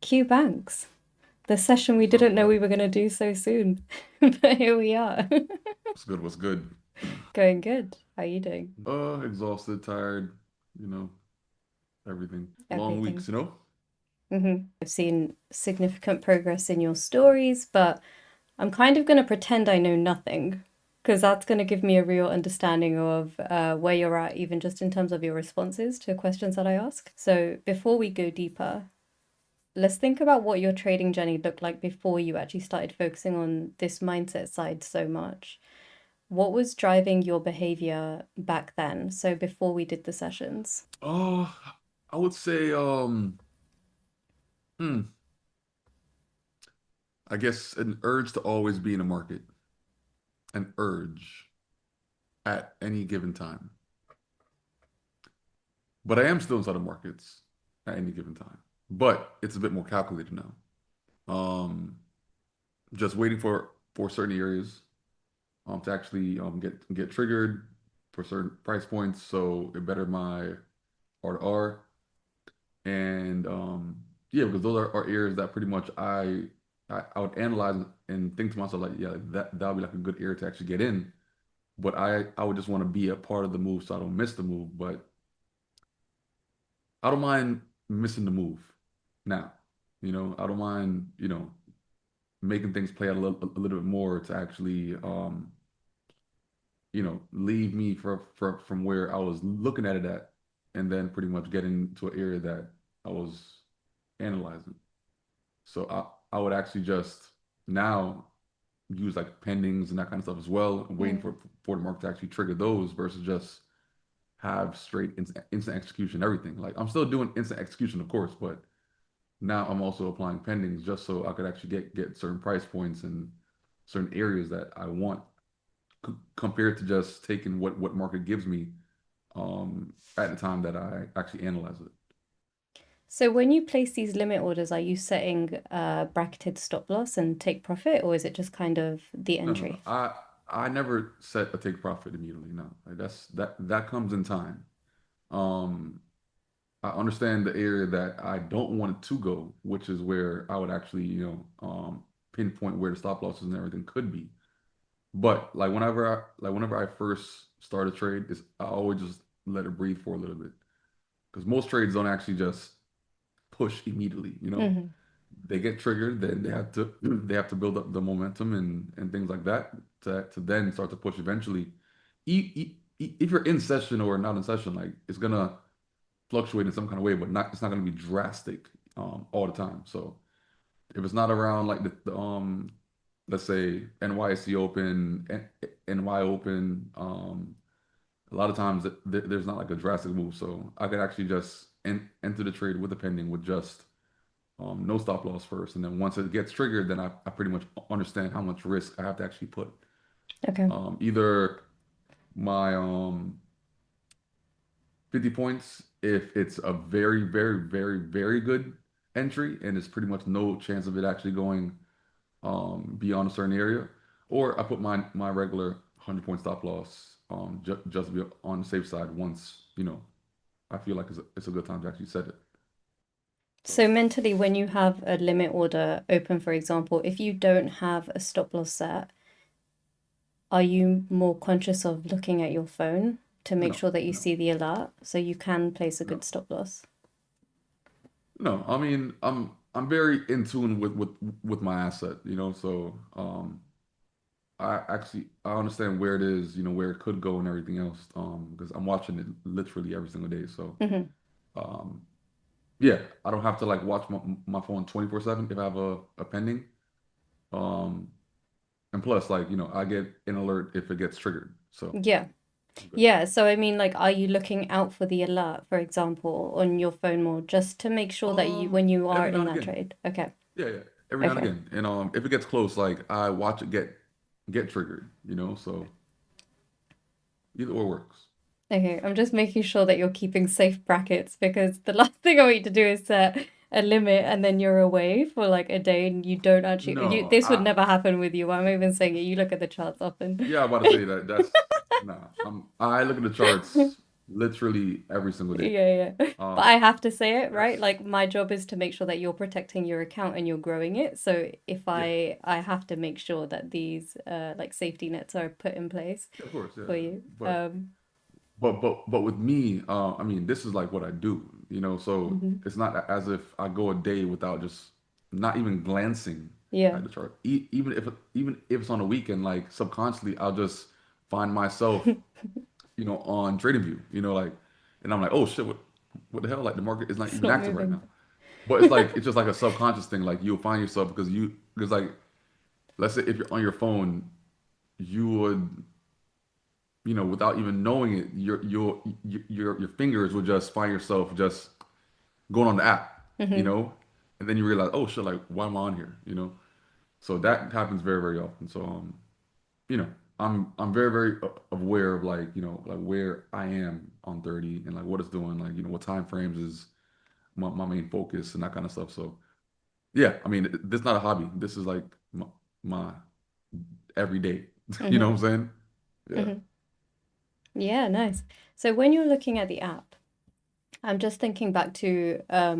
Q Banks, the session we What's up, didn't know bro? we were going to do so soon. But here we are. What's good? What's good? Going good. How are you doing? Exhausted, tired, you know, everything. Long weeks, Everything. you know? I've seen significant progress in your stories, but I'm kind of going to pretend I know nothing because that's going to give me a real understanding of where you're at, even just in terms of your responses to questions that I ask. So before we go deeper, let's think about what your trading journey looked like before you actually started focusing on this mindset side so much. What was driving your behavior back then? So before we did the sessions. Oh, I would say, hmm, I guess an urge to always be in a market, an urge at any given time. But I am still inside of markets at any given time. But it's a bit more calculated now. Just waiting for certain areas to actually get triggered for certain price points, so it better my R to R. And yeah, because those are areas that pretty much I would analyze and think to myself like, yeah, that would be like a good area to actually get in. But I would just want to be a part of the move so I don't miss the move. But I don't mind missing the move now. I don't mind, making things play out a little bit more to actually leave me from where I was looking at it at, and then pretty much getting to an area that I was analyzing. So I would actually just now use like pendings and that kind of stuff as well, and waiting Mm. for the market to actually trigger those versus just have straight instant execution everything. Like I'm still doing instant execution, of course, but now I'm also applying pendings just so I could actually get certain price points and certain areas that I want compared to just taking what market gives me at the time that I actually analyze it. So when you place these limit orders, are you setting a bracketed stop loss and take profit, or is it just kind of the No. entry? I never set a take profit immediately. No, like that comes in time. Um, I understand the area that I don't want it to go, which is where I would actually, pinpoint where the stop losses and everything could be. But like whenever I first start a trade, I always just let it breathe for a little bit because most trades don't actually just push immediately. Hmm. They get triggered, then they have to build up the momentum and things like that to then start to push eventually. If you're in session or not in session, like it's gonna fluctuate in some kind of way, but not it's not gonna be drastic all the time. So if it's not around like the let's say NYSE Open, NY Open, a lot of times there's not like a drastic move. So I could actually just enter the trade with a pending with just no stop loss first, and then once it gets triggered, then I pretty much understand how much risk I have to actually put. Okay. Either my 50 points if it's a very, very, very, very good entry and it's pretty much no chance of it actually going beyond a certain area, or I put my regular 100 point stop loss just to be on the safe side once I feel like it's a good time to actually set it. So So mentally, when you have a limit order open, for example, if you don't have a stop loss set, are you more conscious of looking at your phone to make no, sure that you no, see the alert so you can place a no. good stop loss? No, I mean I'm very in tune with my asset, so I understand where it is, where it could go and everything else, because I'm watching it literally every single day. So Hmm. um yeah, I don't have to like watch my phone 24/7 if I have a pending. Um and plus like, I get an alert if it gets triggered. So Yeah. I'm good. Yeah, so I mean, like, are you looking out for the alert, for example, on your phone more, just to make sure that when you are Every now in and that again. trade? Okay, Yeah, yeah. Every now and okay, again. And if it gets close, like I watch it get triggered, so either or works. okay. I'm just making sure that you're keeping safe brackets because the last thing I want you to do is set a limit and then you're away for like a day and you don't actually, No, this would never happen with you. I'm even saying it. You look at the charts often. yeah, I'm about to say that's nah. I look at the charts. literally every single day. Yeah, yeah. But Um, I have to say it, right? that's Like my job is to make sure that you're protecting your account and you're growing it. So if yeah, I have to make sure that these like safety nets are put in place of course, yeah. for you. But but with me, I mean, this is like what I do, so Mhm. it's not as if I go a day without just not even glancing Yeah. at the chart. Even if it's on a weekend, like subconsciously, I'll just find myself, on TradingView, like, and I'm like, oh shit, what the hell? Like the market is not It's even not active right moving. now. But it's just like a subconscious thing. Like you'll find yourself because like let's say if you're on your phone, you would without even knowing it, your fingers would just find yourself just going on the app, Hmm. and then you realize, oh shit, like why am I on here? So that happens very, very often. So you know, I'm very, very aware of like, like where I am on 30 and like what it's doing, like, what time frames is my main focus and that kind of stuff. So yeah, I mean, this is not a hobby. This is like my everyday. You know Hmm. what I'm saying? Yeah. Hmm. Yeah, nice. So when you're looking at the app, I'm just thinking back to a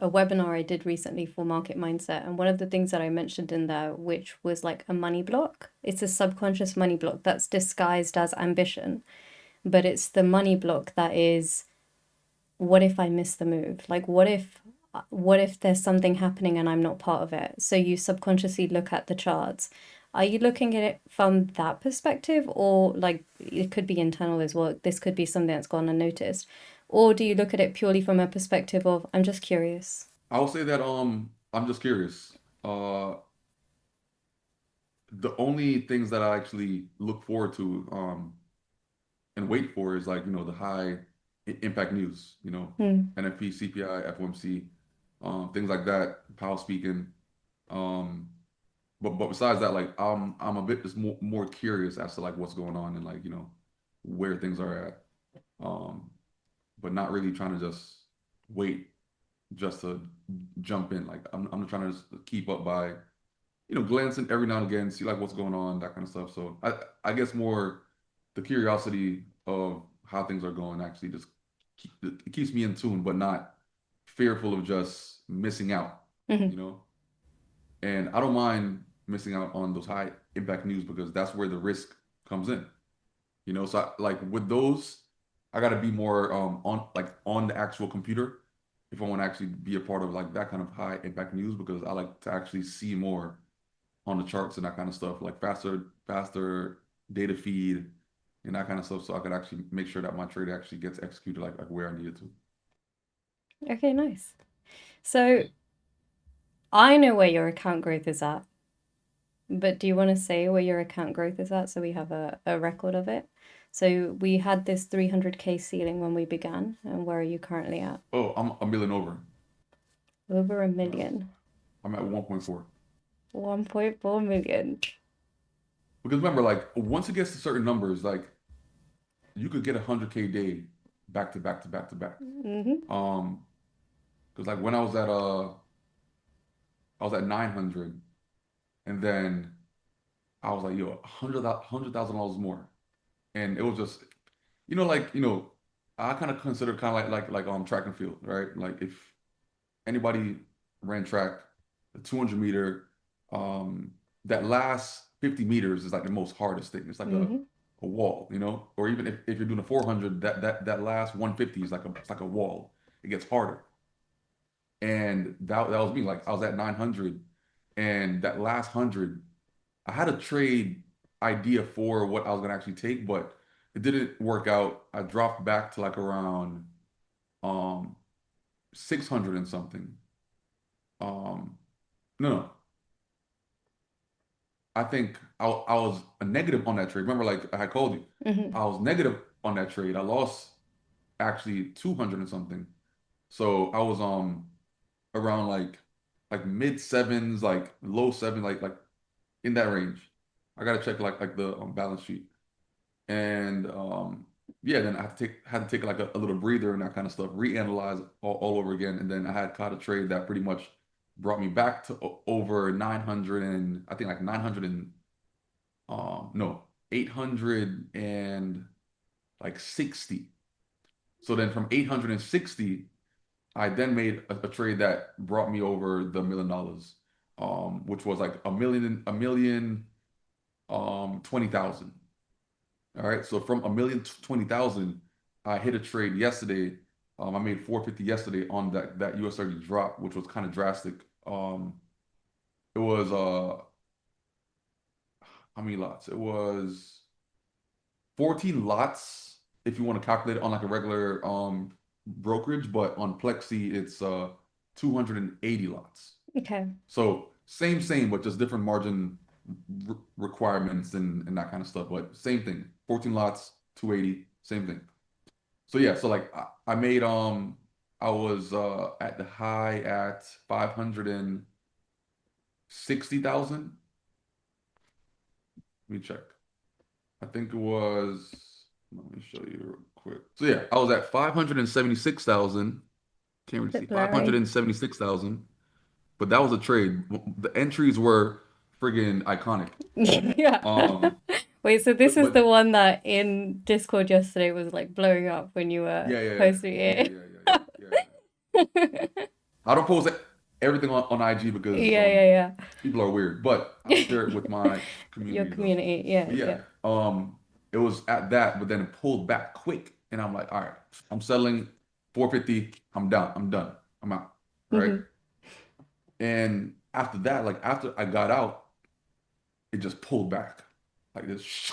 webinar I did recently for Market Mindset, and one of the things that I mentioned in there, which was like a money block. It's a subconscious money block that's disguised as ambition, but it's the money block that is, what if I miss the move? Like, what if there's something happening and I'm not part of it? So you subconsciously look at the charts. Are you looking at it from that perspective, or like it could be internal as well? This could be something that's gone unnoticed. Or do you look at it purely from a perspective of, I'm just curious? I will say that I'm just curious. The only things that I actually look forward to and wait for is like, the high impact news, Hmm. NFP, CPI, FOMC, things like that, Powell speaking. Um, but besides that, like I'm a bit just more curious as to like what's going on and like, where things are at. Um, but not really trying to just wait just to jump in. Like I'm trying to just keep up by, glancing every now and again, see like what's going on, that kind of stuff. So I guess more the curiosity of how things are going actually just it keeps me in tune, but not fearful of just missing out, Hmm. you know? And I don't mind missing out on those high impact news because that's where the risk comes in. So like with those, I gotta be more on the actual computer if I want to actually be a part of like that kind of high impact news because I like to actually see more on the charts and that kind of stuff, like faster data feed and that kind of stuff, so I could actually make sure that my trade actually gets executed like where I need it to. Okay, nice. So I know where your account growth is at, but do you want to say where your account growth is at so we have a record of it? So we had this 300K ceiling when we began, and where are you currently at? Oh, I'm a million over. Over a Uh, million. I'm at 1.4. 1.4 million. Because remember, like once it gets to certain numbers, like you could get 100K day back to back to back to back. Mm-hmm. Um, because like when I was at 900, and then I was like, yo, $100,000 more, and it was just, like I kind of consider kind of like track and field, right? Like if anybody ran track, the 200 meter, um, that last 50 meters is like the most hardest thing. It's like Mm-hmm. a wall, or even if you're doing a 400, that last 150 is like a wall. It gets harder. And that was me. Like I was at 900, and that last 100, I had a trade idea for what I was gonna actually take, but it didn't work out. I dropped back to like around um 600 and something. No, no. I think I was a negative on that trade. Remember, like I had called you, Mm-hmm. I was negative on that trade. I lost actually 200 and something. So I was around like mid sevens, like low seven, like in that range. I gotta check like the balance sheet. And yeah, then I had to take like a little breather and that kind of stuff, reanalyze all over again. And then I had caught a trade that pretty much brought me back to over 900 and I think like 900 and no, 800 and like 60. So then from 860, I then made a trade that brought me over the $1 million, which was like a million, 20,000. All right. So from a million 20,000, I hit a trade yesterday. I made 450 yesterday on that US 30 drop, which was kind of drastic. It was how many lots? It was 14 lots if you want to calculate it on like a regular brokerage, but on Plexi it's 280 lots. Okay. So same, but just different margin requirements and that kind of stuff. But same thing. 14 lots, 280, same thing. So yeah, so like I made I was at the high at 560,000. Let me check. I think it was, let me show you real quick. So yeah, I was at 576,000. Can't really see. Bit blurry. 576,000. But that was a trade. The entries were friggin' iconic. Yeah. Um, Wait, so this is the but one that in Discord yesterday was like blowing up when you were yeah, yeah, posting yeah, it. yeah, yeah, yeah, yeah, yeah. I don't post everything on IG because Yeah, yeah, people are weird, but I'll share it with my your community though. community. Yeah, But yeah, yeah. it was at that, but then it pulled back quick, and I'm like, all right, I'm settling 450. I'm done. I'm done. I'm out. Right. Hmm. And after that, like after I got out, it just pulled back, like this,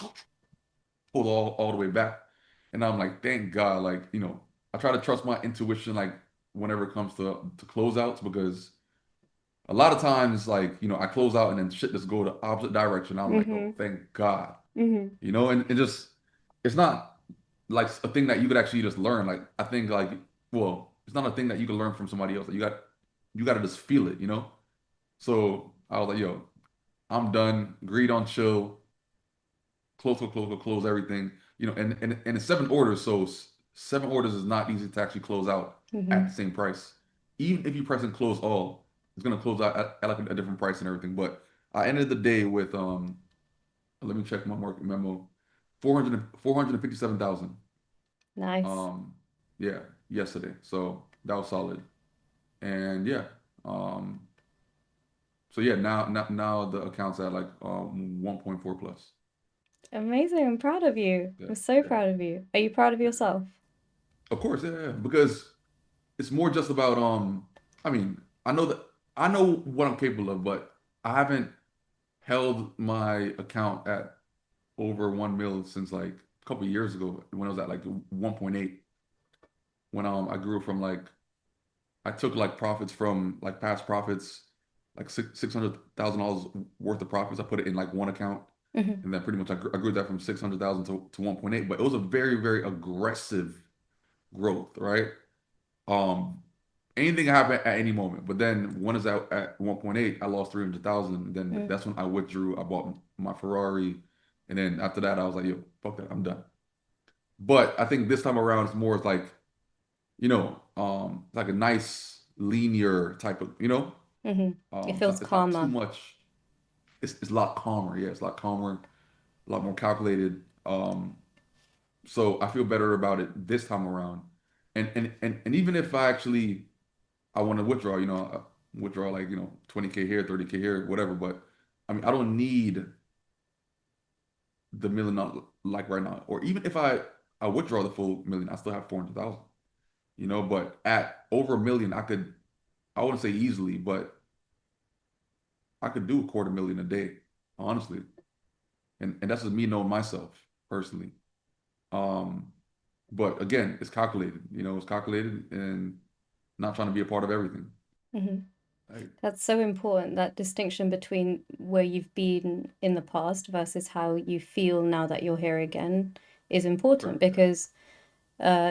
pulled all the way back, and I'm like, thank God. Like I try to trust my intuition, like whenever it comes to closeouts, because a lot of times, like I close out and then shit just go the opposite direction. I'm like, oh, Hmm. thank God. Hmm. And it just it's not like a thing that you could actually just learn. Like I think like well, it's not a thing that you can learn from somebody else. Like, you got to just feel it. So I was like, yo, I'm done. Agreed on chill. Close everything. And it's 7 orders, so 7 orders is not easy to actually close out at the Hmm. same price. Even if you press and close all, it's gonna close out at like a different price and everything. But I ended the day with let me check my market memo. 457,000. Nice. Um, yeah, yesterday. So that was solid. And yeah, um, so yeah, now the account's at like 1.4 plus. Amazing. I'm proud of you. Yeah, I'm so yeah, proud of you. Are you proud of yeah. yourself? Of course, yeah, yeah. Because it's more just about I mean, I know what I'm capable of, but I haven't held my account at over 1 mil since like a couple of years ago when I was at like 1.8. When I grew from like I took like profits from like past profits, like $600,000 worth of profits. I put it in like one account, Hmm. and then pretty much I grew that from 600,000 to 1.8. But it was a very, very aggressive growth, right? Um, Anything can happen at any moment. But then when it's at 1.8, I lost 300,000. Then Mm. that's when I withdrew. I bought my Ferrari, and then after that, I was like, yo, fuck that, I'm done. But I think this time around, it's more like like a nice linear type of, Hmm. It feels it's not too calmer. much. It's a lot calmer. Yeah, it's a lot calmer, a lot more calculated. So I feel better about it this time around. And even if I want to withdraw, withdraw like 20K here, 30K here, whatever. But I mean, I don't need the million like right now. Or even if I withdraw the full million, I still have 400,000. But at over a million, I wouldn't say easily, but I could do a quarter million a day, honestly. And that's just me knowing myself personally. Um, but again, it's calculated, it's calculated and not trying to be a part of everything. Hmm. Right? That's so important, that distinction between where you've been in the past versus how you feel now that you're here again is important Correct. because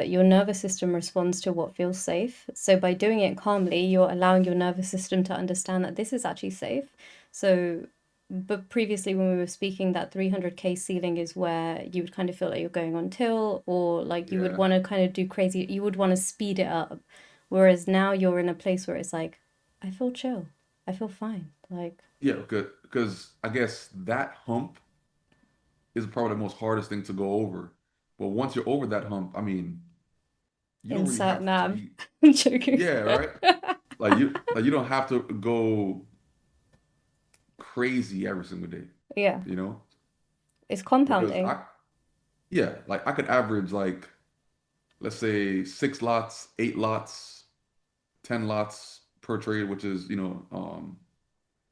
your nervous system responds to what feels safe. So by doing it calmly, you're allowing your nervous system to understand that this is actually safe. So, but previously when we were speaking, that 300K ceiling is where you would kind of feel like you're going on till, or like you would Yeah. want to kind of do crazy, you would want to speed it up. Whereas now you're in a place where it's like, I feel chill. I feel fine. Like, Yeah, good. Because I guess that hump is probably the most hardest thing to go over. But once you're over that hump, I mean, you don't In really sat have to nav. be, I'm joking. yeah, right? Like you don't have to go crazy every single day, Yeah, you know? it's Because compounding. yeah, like I could average like, let's say 6 lots, 8 lots, 10 lots per trade, which is,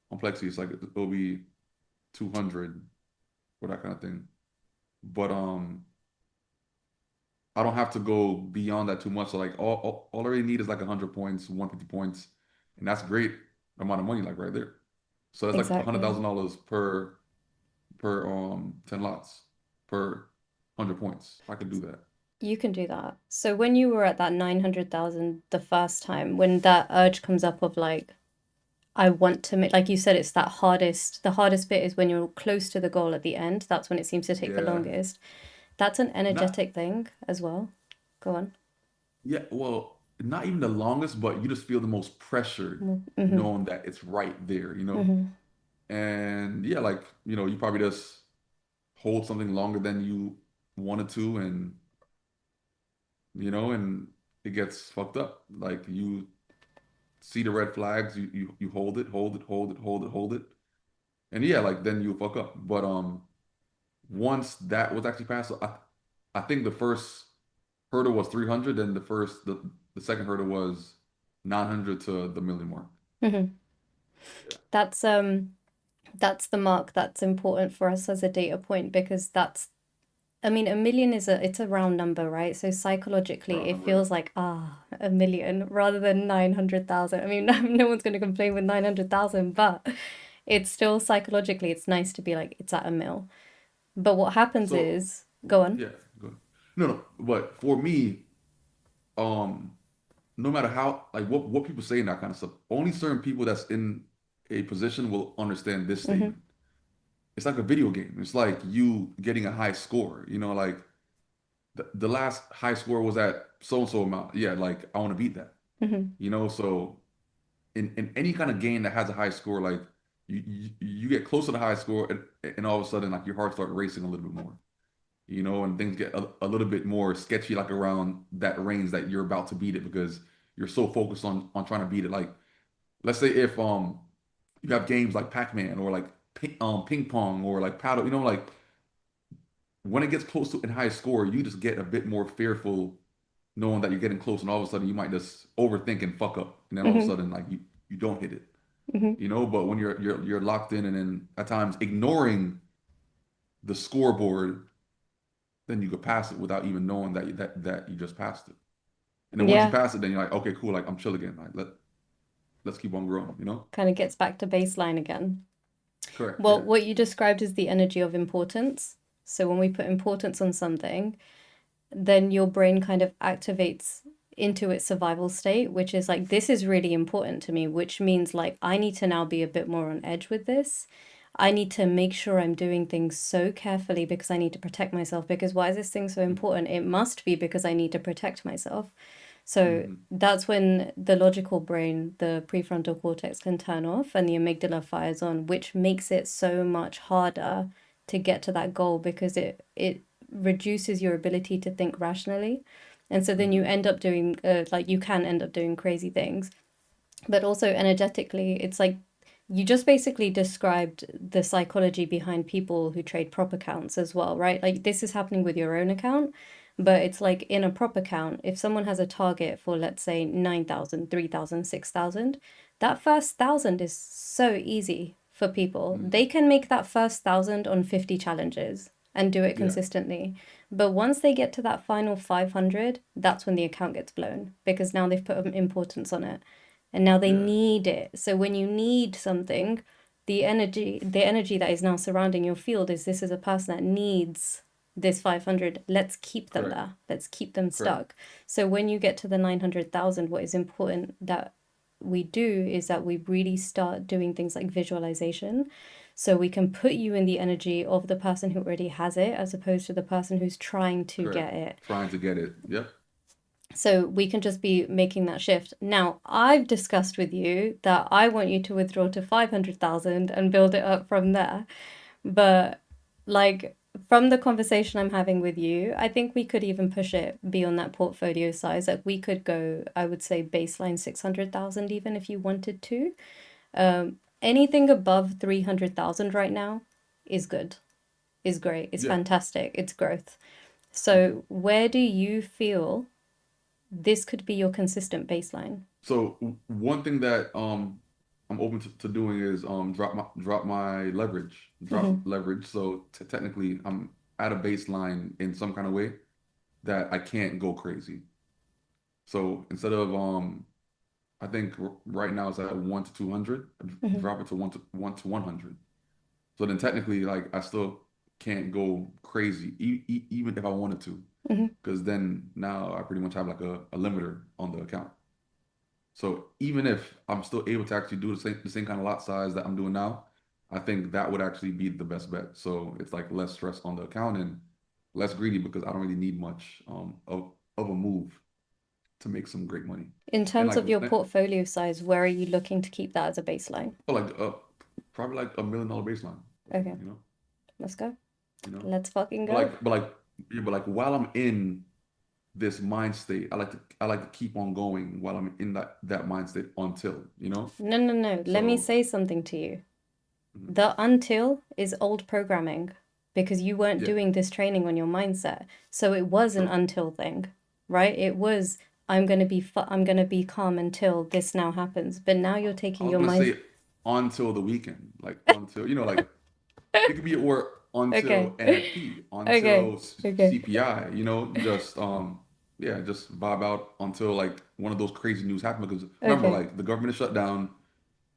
complexity. It's like it'll be 200 or that kind of thing. But I don't have to go beyond that too much. So like all I really need is like 100 points, 150 points, and that's great amount of money like right there. So that's like a hundred Exactly. thousand dollars per 10 lots per 100 points. I could do that. You can do that. So when you were at that 900,000 the first time, when that urge comes up of like, I want to make, like you said, it's that the hardest bit is when you're close to the goal at the end. That's when it seems to take the Yeah. longest. That's an Not energetic thing as well. Go on. Yeah, well, not even the longest, but you just feel the most pressured Mm-hmm. knowing that it's right there, you know? Mm-hmm. And yeah, like, you probably just hold something longer than you wanted to, and it gets fucked up. Like you see the red flags, you hold it, hold it, hold it, hold it, hold it. And yeah, like then you fuck up. But once that was actually passed, I think the first hurdle was 300, and the second hurdle was 900 to the million mark. Mm-hmm. Yeah. That's the mark that's important for us as a data point because that's I mean, a million is it's a round number, right? So psychologically, Round it number. feels like, a million rather than 900,000. I mean, no one's going to complain with 900,000, but it's still psychologically, it's nice to be like, it's at a mil. But what happens So is, go on. yeah, good. No, no. But for me, um, no matter how like what people say and that kind of stuff, only certain people that's in a position will understand this Hmm. statement. It's like a video game. It's like you getting a high score. Like the last high score was at so and so amount. Yeah, like I want to beat that. Hmm. So in any kind of game that has a high score, like you get close to the high score, and all of a sudden like your heart start racing a little bit more. And things get a little bit more sketchy, like around that range that you're about to beat it because you're so focused on trying to beat it. Like, let's say if you have games like Pac-Man or like ping pong or like paddle, like when it gets close to in high score, you just get a bit more fearful knowing that you're getting close, and all of a sudden you might just overthink and fuck up, and then all of a Hmm. sudden like you don't hit it. Hmm. But when you're locked in and then at times ignoring the scoreboard, then you could pass it without even knowing that you just passed it. And then once you Yeah, pass it, then you're like, okay, cool, like I'm chill again. Like let's keep on growing. kind of gets back to baseline again. Correct. Well, Yeah. what you described is the energy of importance. So when we put importance on something, then your brain kind of activates into its survival state, which is like, this is really important to me, which means like, I need to now be a bit more on edge with this. I need to make sure I'm doing things so carefully because I need to protect myself. Because why is this thing so important? It must be because I need to protect myself. So Mm-hmm. that's when the logical brain, the prefrontal cortex, can turn off and the amygdala fires on, which makes it so much harder to get to that goal because it reduces your ability to think rationally. And so then you Mm-hmm. end up doing like you can end up doing crazy things. But also energetically, it's like you just basically described the psychology behind people who trade prop accounts as well, right? Like this is happening with your own account, but it's like in a prop account, if someone has a target for, let's say, 9,000, 3,000, 6,000, that first thousand is so easy for people. Mm-hmm. They can make that first thousand on 50 challenges and do it Yeah. consistently. But once they get to that final 500, that's when the account gets blown because now they've put importance on it and now they Yeah. need it. So when you need something, the energy that is now surrounding your field is this is a person that needs this 500. Let's keep them Correct. there. Let's keep them Correct. stuck. So when you get to the 900,000, what is important that we do is that we really start doing things like visualization. So we can put you in the energy of the person who already has it as opposed to the person who's trying to Correct. get it. Trying to get it. Yep. So we can just be making that shift. Now, I've discussed with you that I want you to withdraw to 500,000 and build it up from there. But like from the conversation I'm having with you, I think we could even push it beyond that portfolio size. Like we could go, I would say baseline 600,000 even if you wanted to. Anything above 300,000 right now is good, is great, is Yeah. fantastic, it's growth. Mhm. So where do you feel this could be your consistent baseline? So one thing that I'm open to doing is drop my leverage, drop Hmm. leverage. So technically I'm at a baseline in some kind of way that I can't go crazy. So instead of I think right now it's at 1 to 200, Hmm. drop it to one to 100. So then technically like I still can't go crazy even if I wanted to, Hmm. because then now I pretty much have like a limiter on the account. So even if I'm still able to actually do the same kind of lot size that I'm doing now, I think that would actually be the best bet. So it's like less stress on the account and less greedy because I don't really need much of a move to make some great money. In And terms of your portfolio size, where are you looking to keep that as a baseline? like probably like $1 million baseline, Okay, you know, let's go. you know. Let's fucking But go. like while I'm in this mind state, I like to keep on going while I'm in that mind state until, you know. No, no, no. Let me So say something to you. mhm. The until is old programming because you weren't Yeah, doing this training on your mindset. So it was an true. until thing, right? It was I'm going to be calm until this now happens. But now you're I taking was your gonna mind. say until the weekend, like until like it could be or Okay. until NFP, Okay. until Okay. CPI, just yeah, just vibe out until like one of those crazy news happen. Because remember, Okay. like the government is shut down,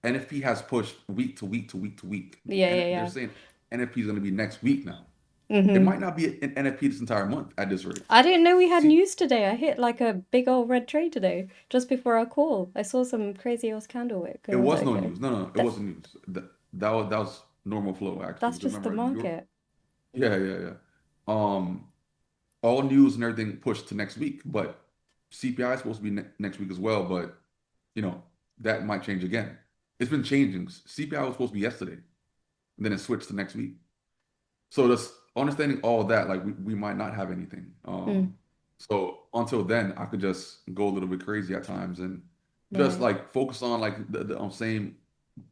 NFP has pushed week to week to week to week, Yeah, and yeah, they're yeah. saying NFP is gonna be next week now. It Mm-hmm. might not be an NFP this entire month at this rate. I didn't know we had See, news today. I hit like a big old red trade today just before our call. I saw some crazy ass candle wick it and I was was like, no okay, news. No, it that, wasn't news. That was normal flow actually. that's Because just the remember, you're market. yeah, yeah, yeah. Um, all news and everything pushed to next week, but CPI is supposed to be next week as well. But you know that might change again. It's been changing. CPI was supposed to be yesterday, and then it switched to next week. So just understanding all that, like we might not have anything. Mm, So until then, I could just go a little bit crazy at times and just right. like focus on like the same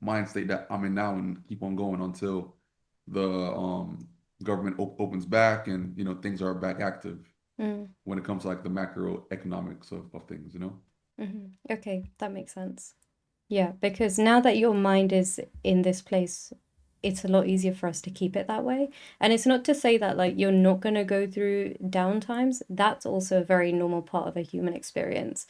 mind state that I'm in now and keep on going until the government opens back and things are back active Mm, when it comes to like the macroeconomics of things, you know? hmm. Okay, that makes sense. Yeah, because now that your mind is in this place, it's a lot easier for us to keep it that way. And it's not to say that like you're not going to go through down times. That's also a very normal part of a human experience.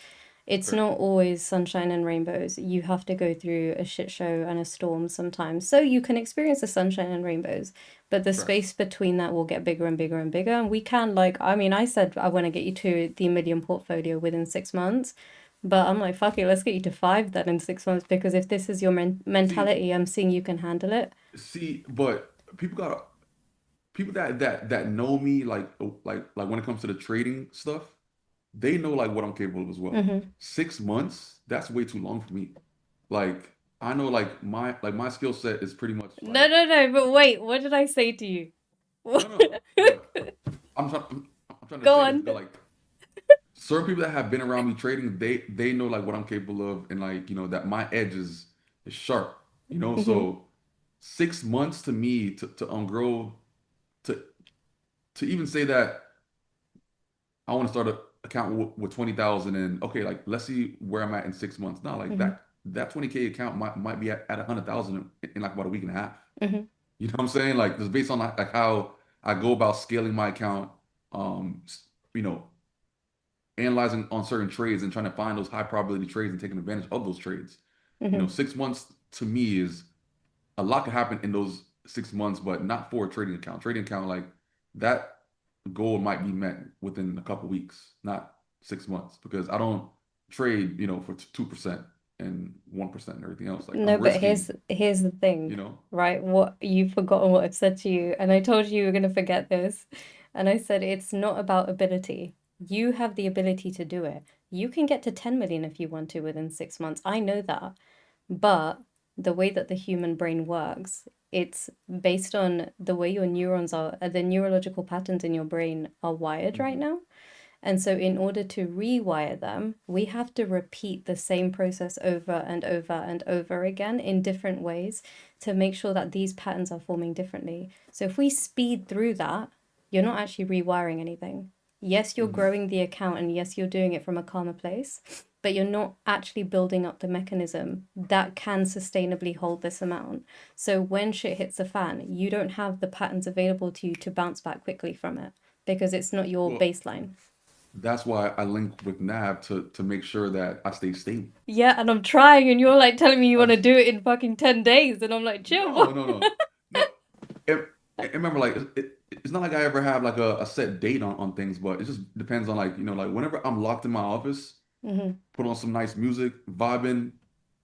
It's Correct. not always sunshine and rainbows. You have to go through a shit show and a storm sometimes. So you can experience the sunshine and rainbows, but the Correct. space between that will get bigger and bigger and bigger. And we can, like, I mean, I said I want to get you to the million portfolio within 6 months, but I'm like, fuck it, let's get you to five then in 6 months because if this is your See, mentality, I'm seeing you can handle it. but people that know me like when it comes to the trading stuff, they know like what I'm capable of as well. Hmm. 6 months, that's way too long for me. Like I know like my skill set is pretty much No, like no, no, but wait, what did I say to you? no, but I'm trying to Go say this on. because like certain people that have been around me trading, they know like what I'm capable of and like that my edge is sharp, Hmm. so 6 months to me to grow to to even say that I want to start a account with 20,000 and okay, like let's see where I'm at in 6 months. No, like Hmm. that 20K account might be at 100,000 in like about a week and a half. Hmm. You know what I'm saying? Like just based on like how I go about scaling my account, um, s- you know, analyzing on certain trades and trying to find those high probability trades and taking advantage of those trades. Hmm. 6 months to me is a lot can happen in those 6 months, but not for a trading account. Trading account, like that goal might be met within a couple weeks, not 6 months, because I don't trade, for 2% and 1% and everything else. Like No, I'm but risking, here's the thing, you know. right? What you've forgotten what I've said to you, and I told you you were gonna forget this. And I said it's not about ability. You have the ability to do it. You can get to 10 million if you want to within 6 months. I know that. But the way that the human brain works, it's based on the way your neurons are, the neurological patterns in your brain are wired right Hmm. now. And so, in order to rewire them, we have to repeat the same process over and over and over again in different ways to make sure that these patterns are forming differently. So, if we speed through that, you're not actually rewiring anything. Yes, you're Hmm. growing the account, and yes, you're doing it from a calmer place, but you're not actually building up the mechanism that can sustainably hold this amount. So, when shit hits the fan, you don't have the patterns available to you to bounce back quickly from it because it's not your Well, baseline. that's why I link with Nav to make sure that I stay stable. Yeah, and I'm trying, and you're like telling me you I want to just do it in fucking 10 days, and I'm like, chill. no, no, no, no. And remember, like it's not like I ever have like a set date on things, but it just depends on like like whenever I'm locked in my office, Hmm. put on some nice music, vibing,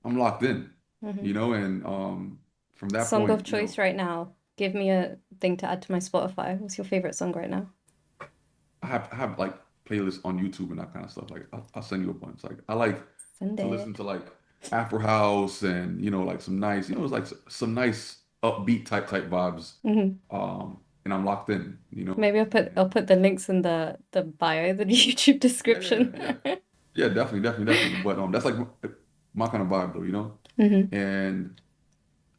I'm locked in, Hmm. and from that Song of point, choice right now. Give me a thing to add to my Spotify. What's your favorite song right now? I have like playlists on YouTube and that kind of stuff. Like I'll send you a bunch. Like I like Send to listen it. to like Afro House and like some nice, it's like some nice upbeat type vibes. Hmm. And I'm locked in, Maybe I'll and put the links in the bio, the YouTube yeah, yeah, description. yeah, yeah, definitely, definitely, definitely. But that's like my kind of vibe though. Hmm. And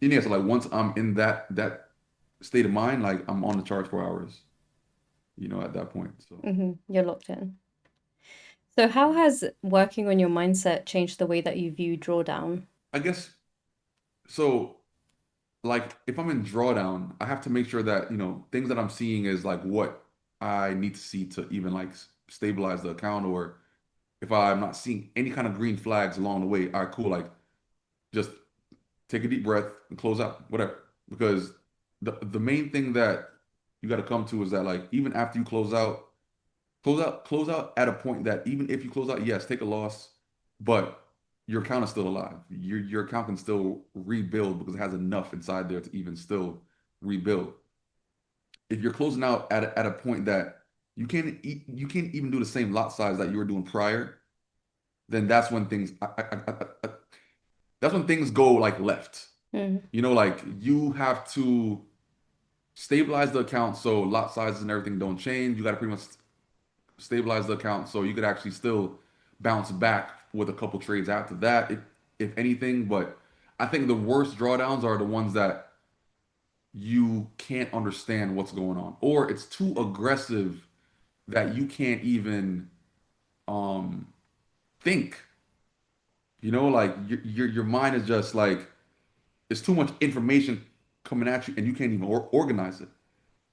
yeah, so like once I'm in that state of mind, like I'm on the charge for hours, at that point. So Hmm. You're locked in. So how has working on your mindset changed the way that you view drawdown? I guess so. Like if I'm in drawdown, I have to make sure that, things that I'm seeing is like what I need to see to even like stabilize the account, or if I'm not seeing any kind of green flags along the way, all right, cool, like just take a deep breath and close out, whatever. Because the main thing that you got to come to is that like even after you close out at a point that even if you close out, yes, take a loss, but your account is still alive. Your account can still rebuild because it has enough inside there to even still rebuild. If you're closing out at a point that you can't even do the same lot size that you were doing prior, then that's when things go like left. Mm. Like you have to stabilize the account so lot sizes and everything don't change. You got to pretty much stabilize the account so you could actually still bounce back with a couple trades after that, if anything. But I think the worst drawdowns are the ones that you can't understand what's going on, or it's too aggressive that you can't even um think. Like your mind is just like it's too much information coming at you, and you can't even organize it.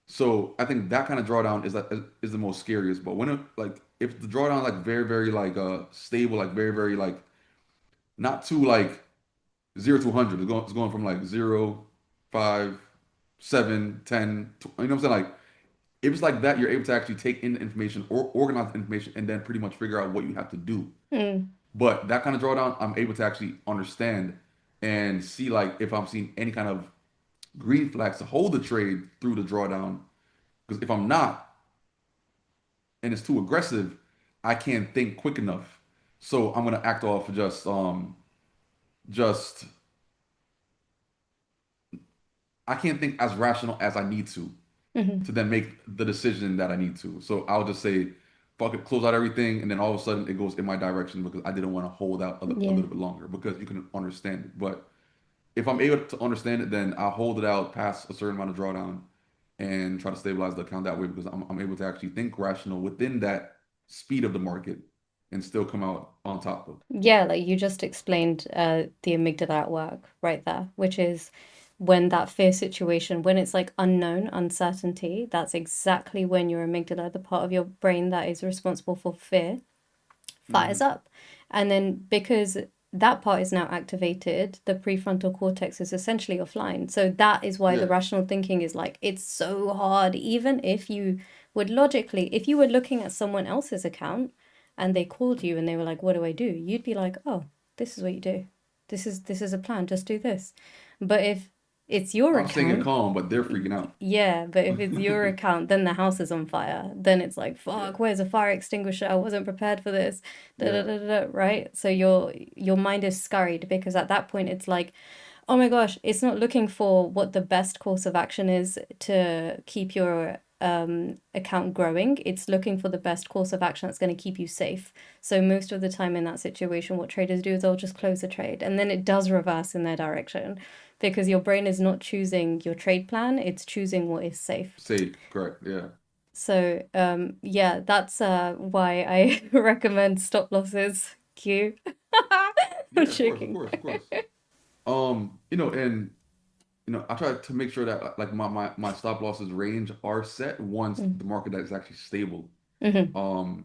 So I think that kind of drawdown is the most scariest. But when like if the drawdown is like very very like stable, like very very like not too like 0 to 100, it's going from like 0, 5, 7, 10. You know what I'm saying? Like if it's like that, you're able to actually take in the information or organize the information and then pretty much figure out what you have to do. Mm. But that kind of drawdown, I'm able to actually understand and see like if I'm seeing any kind of green flags to hold the trade through the drawdown. Because if I'm not, and it's too aggressive, I can't think quick enough. So I'm gonna act off just I can't think as rational as I need Hmm. to then make the decision that I need to. So I'll just say, fuck it, close out everything, and then all of a sudden it goes in my direction because I didn't want to hold out a Yeah. little bit longer because you can understand it. But if I'm able to understand it, then I'll hold it out past a certain amount of drawdown and try to stabilize the account that way because I'm able to actually think rational within that speed of the market and still come out on top of. Yeah, like you just explained the amygdala at work right there, which is when that fear situation, when it's like unknown, uncertainty, that's exactly when your amygdala, the part of your brain that is responsible for fear, fires Hmm. up. And then because that part is now activated, the prefrontal cortex is essentially offline. So that is why the Yeah. rational thinking is like, it's so hard. Even if you would logically, if you were looking at someone else's account and they called you and they were like, what do I do? You'd be like, oh, this is what you do. This is a plan. Just do this. But if it's your I'm staying account, calm, but they're freaking out. yeah, but if it's your account, then the house is on fire. Then it's like, Yeah. fuck, where's a fire extinguisher? I wasn't prepared for this. Da, da, Yeah. da, da, da, right? So your mind is scurried because at that point it's like, Oh my gosh, it's not looking for what the best course of action is to keep your account growing. It's looking for the best course of action that's going to keep you safe. So most of the time in that situation, what traders do is they'll just close the trade, and then it does reverse in their direction because your brain is not choosing your trade plan, it's choosing what is safe. Safe, correct. Yeah. So yeah, that's why I recommend stop losses. Q. I'm Yeah, of course, of joking. course, of course. And I try to make sure that like my stop losses range are set once Mm. the market is actually stable. Hmm. Um,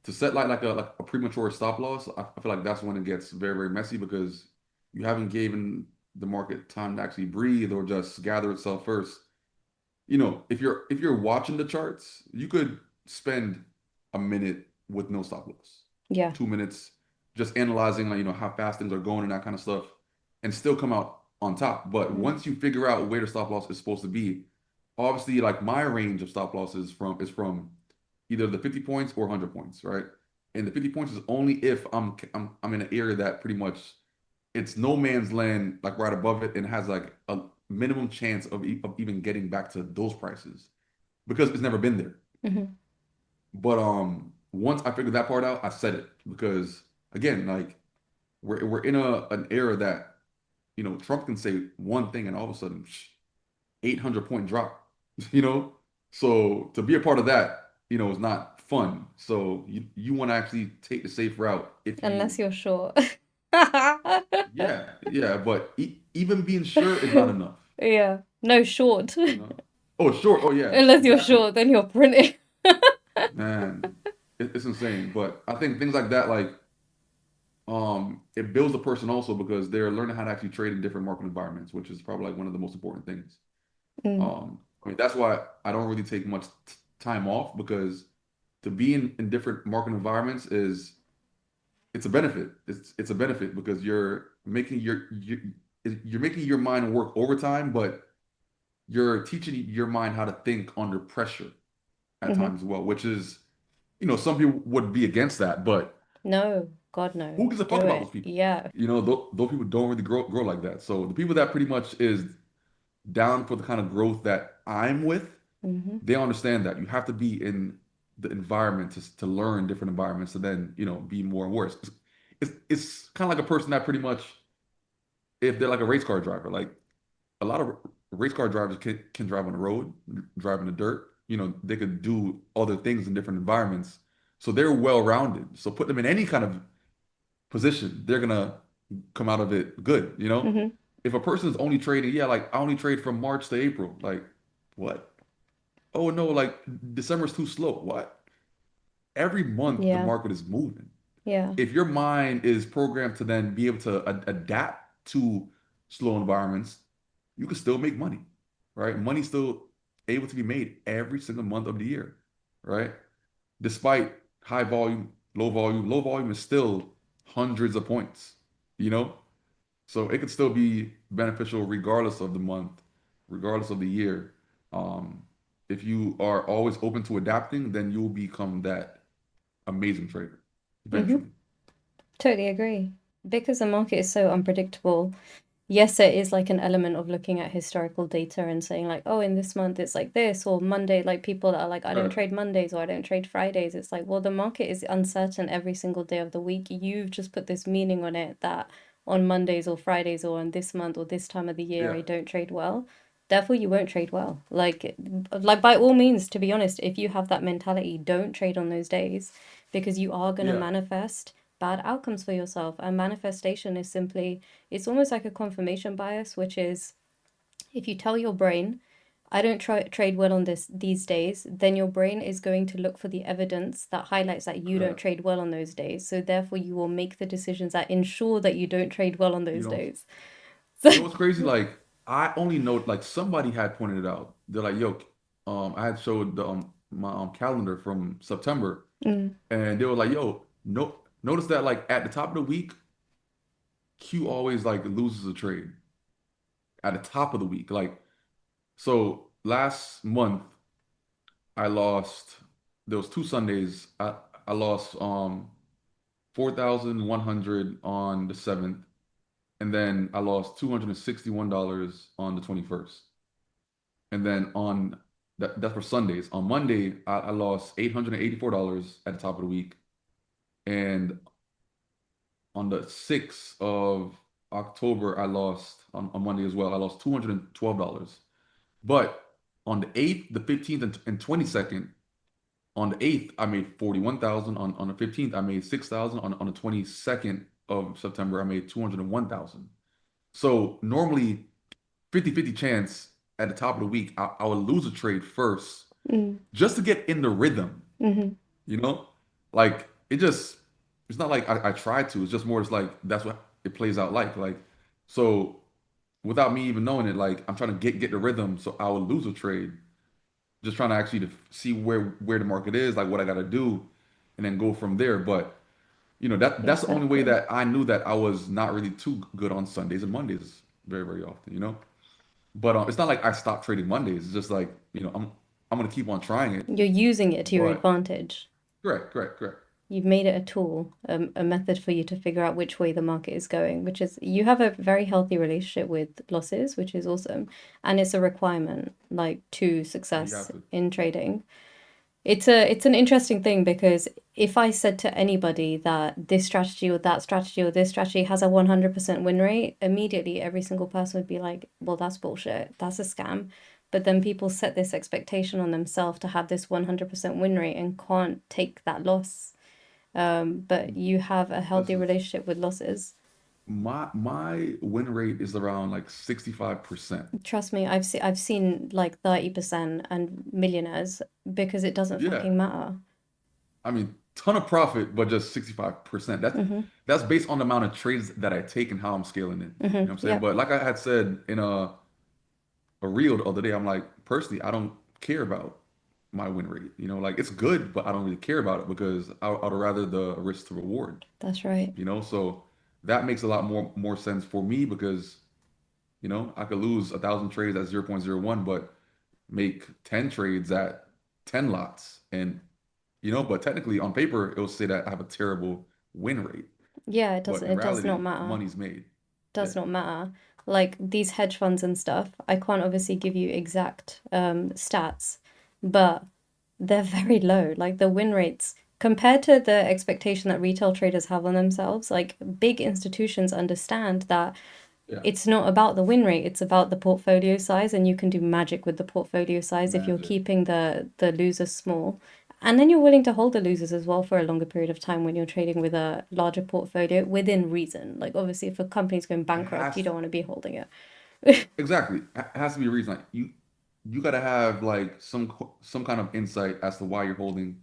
to set like a premature stop loss, I feel like that's when it gets very, very messy because you haven't given the market time to actually breathe or just gather itself first. If you're watching the charts, you could spend a minute with no stop loss, Yeah. 2 minutes just analyzing like how fast things are going and that kind of stuff, and still come out on top. But Mm. once you figure out where the stop loss is supposed to be, obviously like my range of stop losses from either the 50 points or 100 points, right? And the 50 points is only if I'm in an area that pretty much it's no man's land, like right above it, and has like a minimum chance of even getting back to those prices because it's never been there. Hmm. But once I figured that part out, I said it because again, like we're in an era that Trump can say one thing and all of a sudden 800-point drop, you know? So to be a part of that, is not fun. So you want to actually take the safe route if Unless you, you're short. yeah, yeah, but even being sure is not enough, Yeah. No, short. you know? Oh, sure. Oh, yeah, Unless you're exactly. short, then you're printing. Man, it's insane. But I think things like that, like, it builds a person also because they're learning how to actually trade in different market environments, which is probably like one of the most important things. Mm. I mean, that's why I don't really take much time off because to be in different market environments it's a benefit. It's a benefit because you're making your mind work overtime, but you're teaching your mind how to think under pressure at Hmm. times as well, which is, some people would be against that, but No, God, no. who gives a fuck Do about those it. people? Yeah. Those people don't really grow like that. So the people that pretty much is down for the kind of growth that I'm with, Hmm. they understand that you have to be in the environment to learn different environments to then be more and worse. It's kind of like a person that pretty much if they're like a race car driver, like a lot of race car drivers can drive on the road, drive in the dirt. They could do other things in different environments. So they're well rounded. So put them in any kind of position, they're gonna come out of it good, you know? Hmm. If a person's only trading, yeah, like I only trade from March to April, like what? Oh no, like December's too slow. What? Every month the Yeah. market is moving. Yeah. If your mind is programmed to then be able to adapt to slow environments, you can still make money, right? Money's still able to be made every single month of the year, right? Despite high volume, low volume is still hundreds of points, you know? So it could still be beneficial regardless of the month, regardless of the year. Um, if you are always open to adapting, then you'll become that amazing trader Hmm. eventually. Totally agree. Because the market is so unpredictable. Yes, there is like an element of looking at historical data and saying like, oh, in this month it's like this, or Monday, like people that are like, I don't Correct. trade Mondays or I don't trade Fridays. It's like, well, the market is uncertain every single day of the week. You've just put this meaning on it that on Mondays or Fridays or on this month or this time of the year Yeah. I don't trade well. Therefore, you won't trade well. Like by all means, to be honest, if you have that mentality, don't trade on those days because you are gonna Yeah. manifest bad outcomes for yourself. And manifestation is simply it's almost like a confirmation bias, which is if you tell your brain, I don't trade well on this these days, then your brain is going to look for the evidence that highlights that you don't Correct. trade well on those days. So therefore you will make the decisions that ensure that you don't trade well on You those know, days. So what's crazy? Like I only know like somebody had pointed it out. They're like, yo, I had showed my calendar from September, mm, and they were like, yo, no, notice that like at the top of the week, Q always like loses a trade at the top of the week. Like so last month I lost. There was 2 Sundays. I lost 4,100 on the 7th, and then I lost $261 on the 21st. And then on that's for Sundays. On Monday, I lost $884 at the top of the week. And on the 6th of October, I lost on Monday as well. I lost $212. But on the 8th, the 15th, and 22nd, on the 8th, I made 41,000. On the 15th, I made 6,000. On the 22nd of September, I made 201,000. So normally 50-50 chance at the top of the week, I would lose a trade first Mm, just to get in the rhythm, hmm. you know? Like it just it's not like I tried to, it's just more it's like that's what it plays out like so without me even knowing it, like I'm trying to get the rhythm so I would lose a trade, just trying to actually to see where the market is, like what I gotta do, and then go from there. But that's the only way Exactly. that I knew that I was not really too good on Sundays and Mondays very, very often. But it's not like I stopped trading Mondays. It's just like, I'm gonna keep on trying it. You're using it to your But advantage. correct, correct, correct. You've made it a tool, a method for you to figure out which way the market is going, which is you have a very healthy relationship with losses, which is awesome. And it's a requirement, like, to You success have to. in trading. It's an interesting thing because if I said to anybody that this strategy or that strategy or this strategy has a 100% win rate, immediately every single person would be like, well, that's bullshit. That's a scam. But then people set this expectation on themselves to have this 100% win rate and can't take that loss. But you have a healthy Listen, relationship with losses. my win rate is around like 65%. Trust me, I've seen like 30% and millionaires because it doesn't Yeah. fucking matter. I mean, ton of profit, but just 65%. Mm-hmm. That's based on the amount of trades that I take and how I'm scaling it. You know Mm-hmm. what I'm saying? Yep. But like I had said in a reel the other day, I'm like, personally, I don't care about my win rate. Like it's good, but I don't really care about it because I'd rather the risk to reward. That's right. So that makes a lot more sense for me because I could lose 1,000 trades at 0.01, but make 10 trades at 10 lots. But technically on paper, it'll say that I have a terrible win rate. Yeah, it But doesn't, in it does not reality, matter. money's made. Yeah. Does not matter. Like these hedge funds and stuff, I can't obviously give you exact stats, but they're very low. Like the win rates compared to the expectation that retail traders have on themselves, like big institutions understand that Yeah. it's not about the win rate, it's about the portfolio size, and you can do magic with the portfolio size if you're Magic. keeping the losers small. And then you're willing to hold the losers as well for a longer period of time when you're trading with a larger portfolio within reason. Like obviously if a company's going It bankrupt, you has don't want to be holding it. exactly. It has to be a reason. Like you got to have like some kind of insight as to why you're holding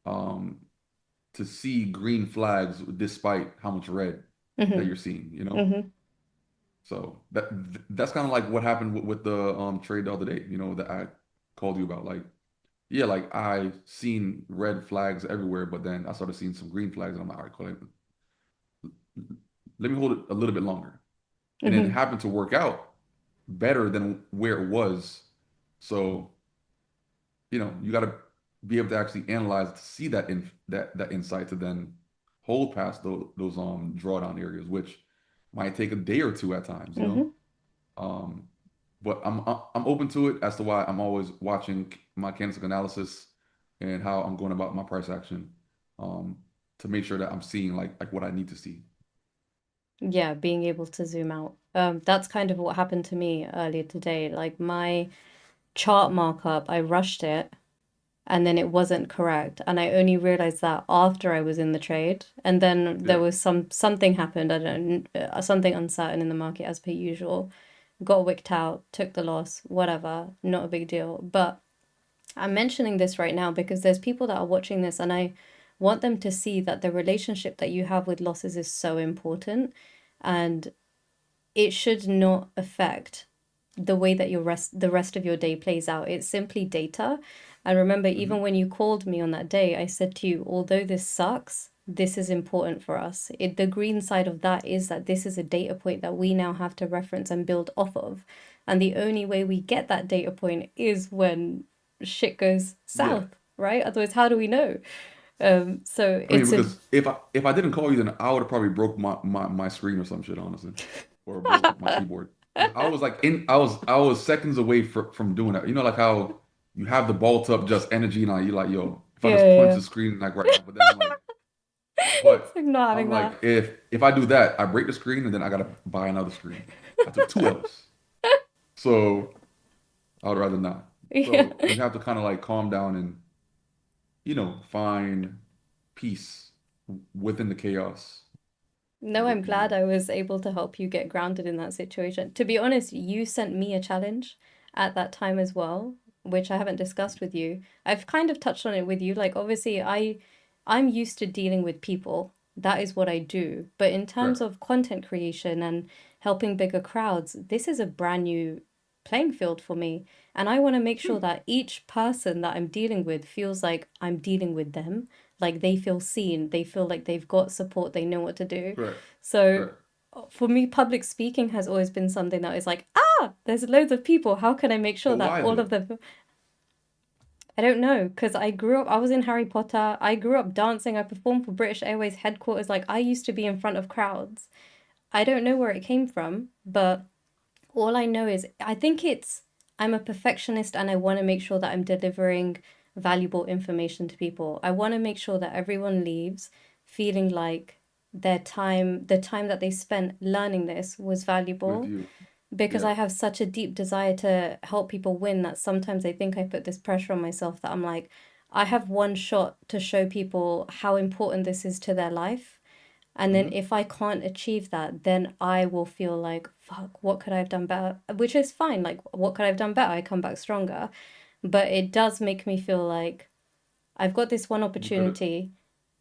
um to see green flags despite how much red that Hmm. you're seeing. Hmm. So that's kind of like what happened with the trade the other day, that I called you about. Like, yeah, like I seen red flags everywhere, but then I started seeing some green flags, and I'm like, all right, cool. Let me hold it a little bit longer. And then it Hmm. happened to work out better than where it was. So, you got to be able to actually analyze to see that insight to then hold past those drawdown areas, which might take a day or two at times. Hmm. Um, but I'm open to it as to why I'm always watching my candlestick analysis and how I'm going about my price action, um, to make sure that I'm seeing like what I need to see. Yeah, being able to zoom out. That's kind of what happened to me earlier today. Like my chart markup, I rushed it and then it wasn't correct. And I only realized that after I was in the trade. And then there Yeah. was something happened, I don't know, something uncertain in the market as per usual. Got wicked out, took the loss, whatever, not a big deal. But I'm mentioning this right now because there's people that are watching this and I want them to see that the relationship that you have with losses is so important and it should not affect the way that the rest of your day plays out. It's simply data. And remember, even Hmm. when you called me on that day, I said to you, although this sucks, this is important for us. The green side of that is that this is a data point that we now have to reference and build off of. And the only way we get that data point is when shit goes Yeah. south, right? Otherwise, how do we know? So I mean, it's a because if I didn't call you, then I would have probably broke my screen or some shit, honestly, or broke my keyboard. 'Cause I was like I was seconds away from doing that. You know, like how you have the balled up just energy, and you're like, yo, if I yeah, just yeah, punch yeah. the screen like right now, but then It's but like not I'm having like, that. if I do that, I break the screen, and then I gotta buy another screen. I took two L's, so I would rather not. Yeah. So you have to kind of like calm down and find peace within the chaos of No, what I'm you're glad doing. I was able to help you get grounded in that situation. To be honest, you sent me a challenge at that time as well, which I haven't discussed with you. I've kind of touched on it with you. Like obviously I'm used to dealing with people. That is what I do. But in terms Correct. of content creation and helping bigger crowds, this is a brand new playing field for me. And I want to make sure Hmm. that each person that I'm dealing with feels like I'm dealing with them, like they feel seen, they feel like they've got support, they know what to do. Correct. So Correct. for me, public speaking has always been something that is like, there's loads of people. How can I make sure But that why all though? of them? I don't know, because I was in Harry Potter. I grew up dancing. I performed for British Airways headquarters. Like, I used to be in front of crowds. I don't know where it came from, but all I know is I think I'm a perfectionist and I want to make sure that I'm delivering valuable information to people. I want to make sure that everyone leaves feeling like the time that they spent learning this was With valuable, you. because Yeah. I have such a deep desire to help people win that sometimes I think I put this pressure on myself that I'm like, I have one shot to show people how important this is to their life. And then Hmm. if I can't achieve that, then I will feel like, fuck, what could I have done better? Which is fine. Like, what could I have done better? I come back stronger. But it does make me feel like I've got this one You could have. opportunity,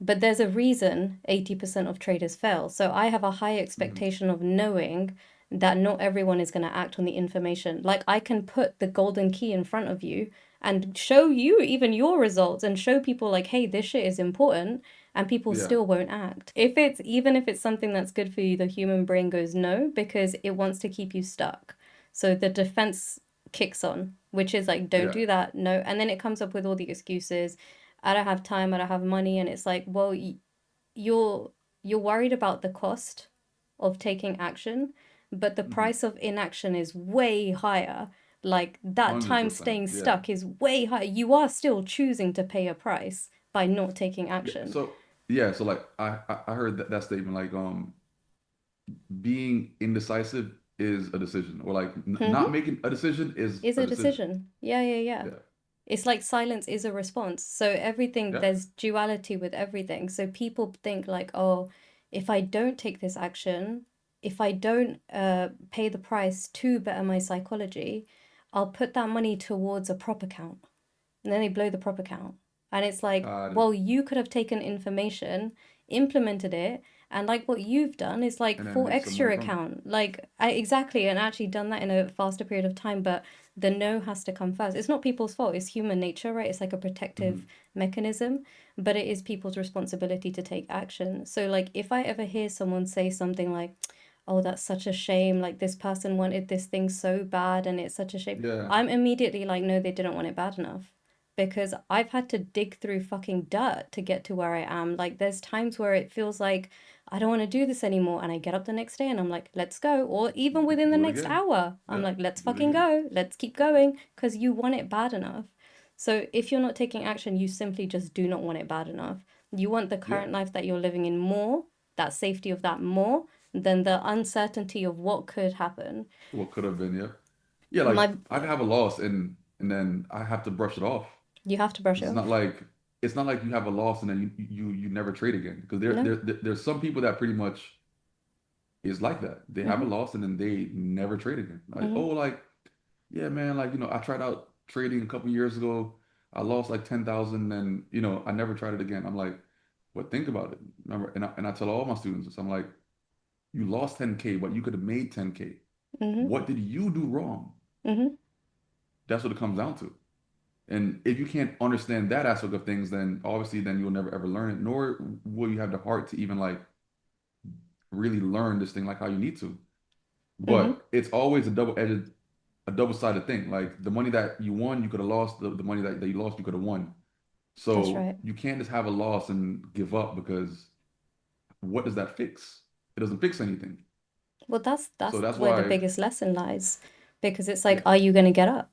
but there's a reason 80% of traders fail. So I have a high Hmm. expectation of knowing that not everyone is going to act on the information. Like I can put the golden key in front of you and show you even your results and show people like, hey, this shit is important, and people Yeah. still won't act. Even if it's something that's good for you, the human brain goes no because it wants to keep you stuck. So the defense kicks on, which is like, don't Yeah. do that, no. And then it comes up with all the excuses. I don't have time, I don't have money, and it's like, well, you're you're worried about the cost of taking action, but the Hmm. price of inaction is way higher. Like that time 100%. staying Yeah. stuck is way higher. You are still choosing to pay a price by not taking Yeah. action. So like I heard that statement like being indecisive is a decision, or like Mm-hmm. not making a decision is Is a a decision. decision. Yeah, yeah, yeah. Yeah. It's like silence is a response. So everything, Yeah. there's duality with everything. So people think like, oh, if I don't take this action, if I don't pay the price to better my psychology, I'll put that money towards a prop account. And then they blow the prop account. And it's like, Got it. well, you could have taken information, implemented it, and like what you've done is like And then full make some money extra from it. account. Like exactly, and actually done that in a faster period of time, but the no has to come first. It's not people's fault, it's human nature, right? It's like a protective Hmm. mechanism, but it is people's responsibility to take action. So like if I ever hear someone say something like, oh, that's such a shame, like this person wanted this thing so bad and it's such a shame. Yeah. I'm immediately like, no, they didn't want it bad enough, because I've had to dig through fucking dirt to get to where I am. Like, there's times where it feels like I don't want to do this anymore. And I get up the next day and I'm like, let's go. Or even within the Do it next again. hour, I'm Yeah. like, let's Do it fucking again. go. Let's keep going because you want it bad enough. So if you're not taking action, you simply just do not want it bad enough. You want the Yeah. current life that you're living in more, that safety of that more than the uncertainty of what could happen. What could have been, yeah. Yeah, like My, I could have a loss and then I have to brush it off. you have to brush it Because off. it's not like you have a loss and then you never trade again. Because No. there's some people that pretty much is like that. They have a Mm-hmm. loss and then they never trade again. Like, oh, Mm-hmm. like, yeah, man, like, I tried out trading a couple years ago. I lost like 10,000 and I never tried it again. I'm like, but think about it. Remember, and I tell all my students this, I'm like, you lost 10K, but you could have made 10K. Mm-hmm. What did you do wrong? Mm-hmm. That's what it comes down to. And if you can't understand that aspect of things, then obviously then you'll never ever learn it, nor will you have the heart to even like really learn this thing like how you need to. Mm-hmm. But it's always a double-sided thing. Like the money that you won, you could have lost. The money that you lost, you could have won. That's So right. you can't just have a loss and give up because what does that fix? It doesn't fix anything. Well, So that's that's where the why, biggest lesson lies, because it's like, yeah, are you going to get up?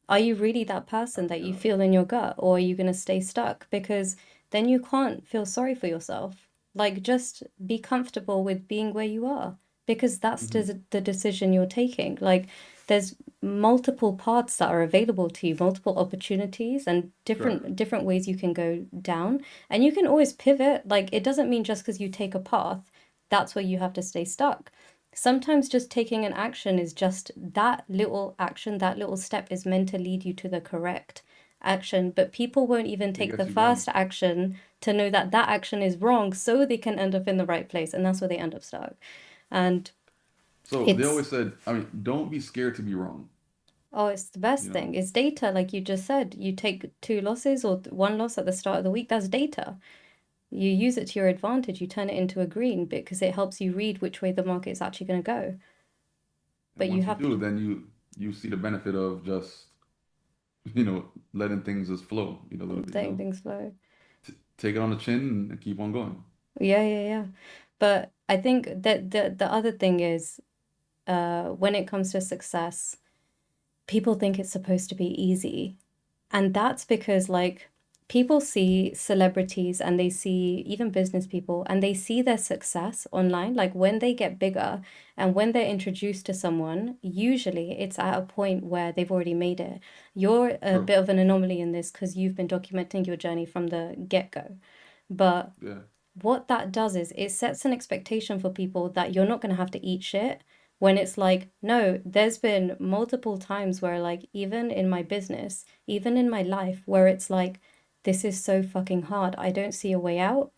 Are you really that person that you yeah, feel in your gut, or are you going to stay stuck? Because then you can't feel sorry for yourself. Like, just be comfortable with being where you are, because that's hmm, the decision you're taking. Like, there's multiple paths that are available to you, multiple opportunities, and right, different ways you can go down, and you can always pivot. Like, it doesn't mean just because you take a path, that's where you have to stay stuck. Sometimes just taking an action is just that little action, that little step is meant to lead you to the correct action. But people won't even it take the gets you going. first action to know that that action is wrong so they can end up in the right place. And that's where they end up stuck. And So they it's, always said, I mean, don't be scared to be wrong. oh, it's the best You thing. know, It's data, like you just said. You take two losses or one loss at the start of the week, that's data. You use it to your advantage. You turn it into a green because it helps you read which way the market is actually going to go. and But you once you have do, then you see the benefit of just, letting things just flow, a little bit, letting things flow. take it on the chin and keep on going. Yeah, yeah, yeah. But I think that the other thing is, when it comes to success, people think it's supposed to be easy. And that's because, like, people see celebrities and they see even business people and they see their success online. Like, when they get bigger and when they're introduced to someone, usually it's at a point where they've already made it. You're a True. bit of an anomaly in this because you've been documenting your journey from the get-go. But Yeah. what that does is it sets an expectation for people that you're not going to have to eat shit, when it's like, no, there's been multiple times where, like, even in my business, even in my life, where it's like, this is so fucking hard. I don't see a way out.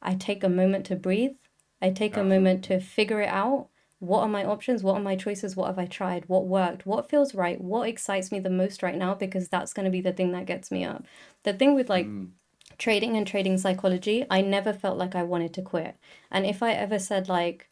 I take a moment to breathe. I take a moment Absolutely. to figure it out. What are my options? What are my choices? What have I tried? What worked? What feels right? What excites me the most right now? Because that's going to be the thing that gets me up. The thing with, like, Mm, trading and trading psychology, I never felt like I wanted to quit. And if I ever said, like,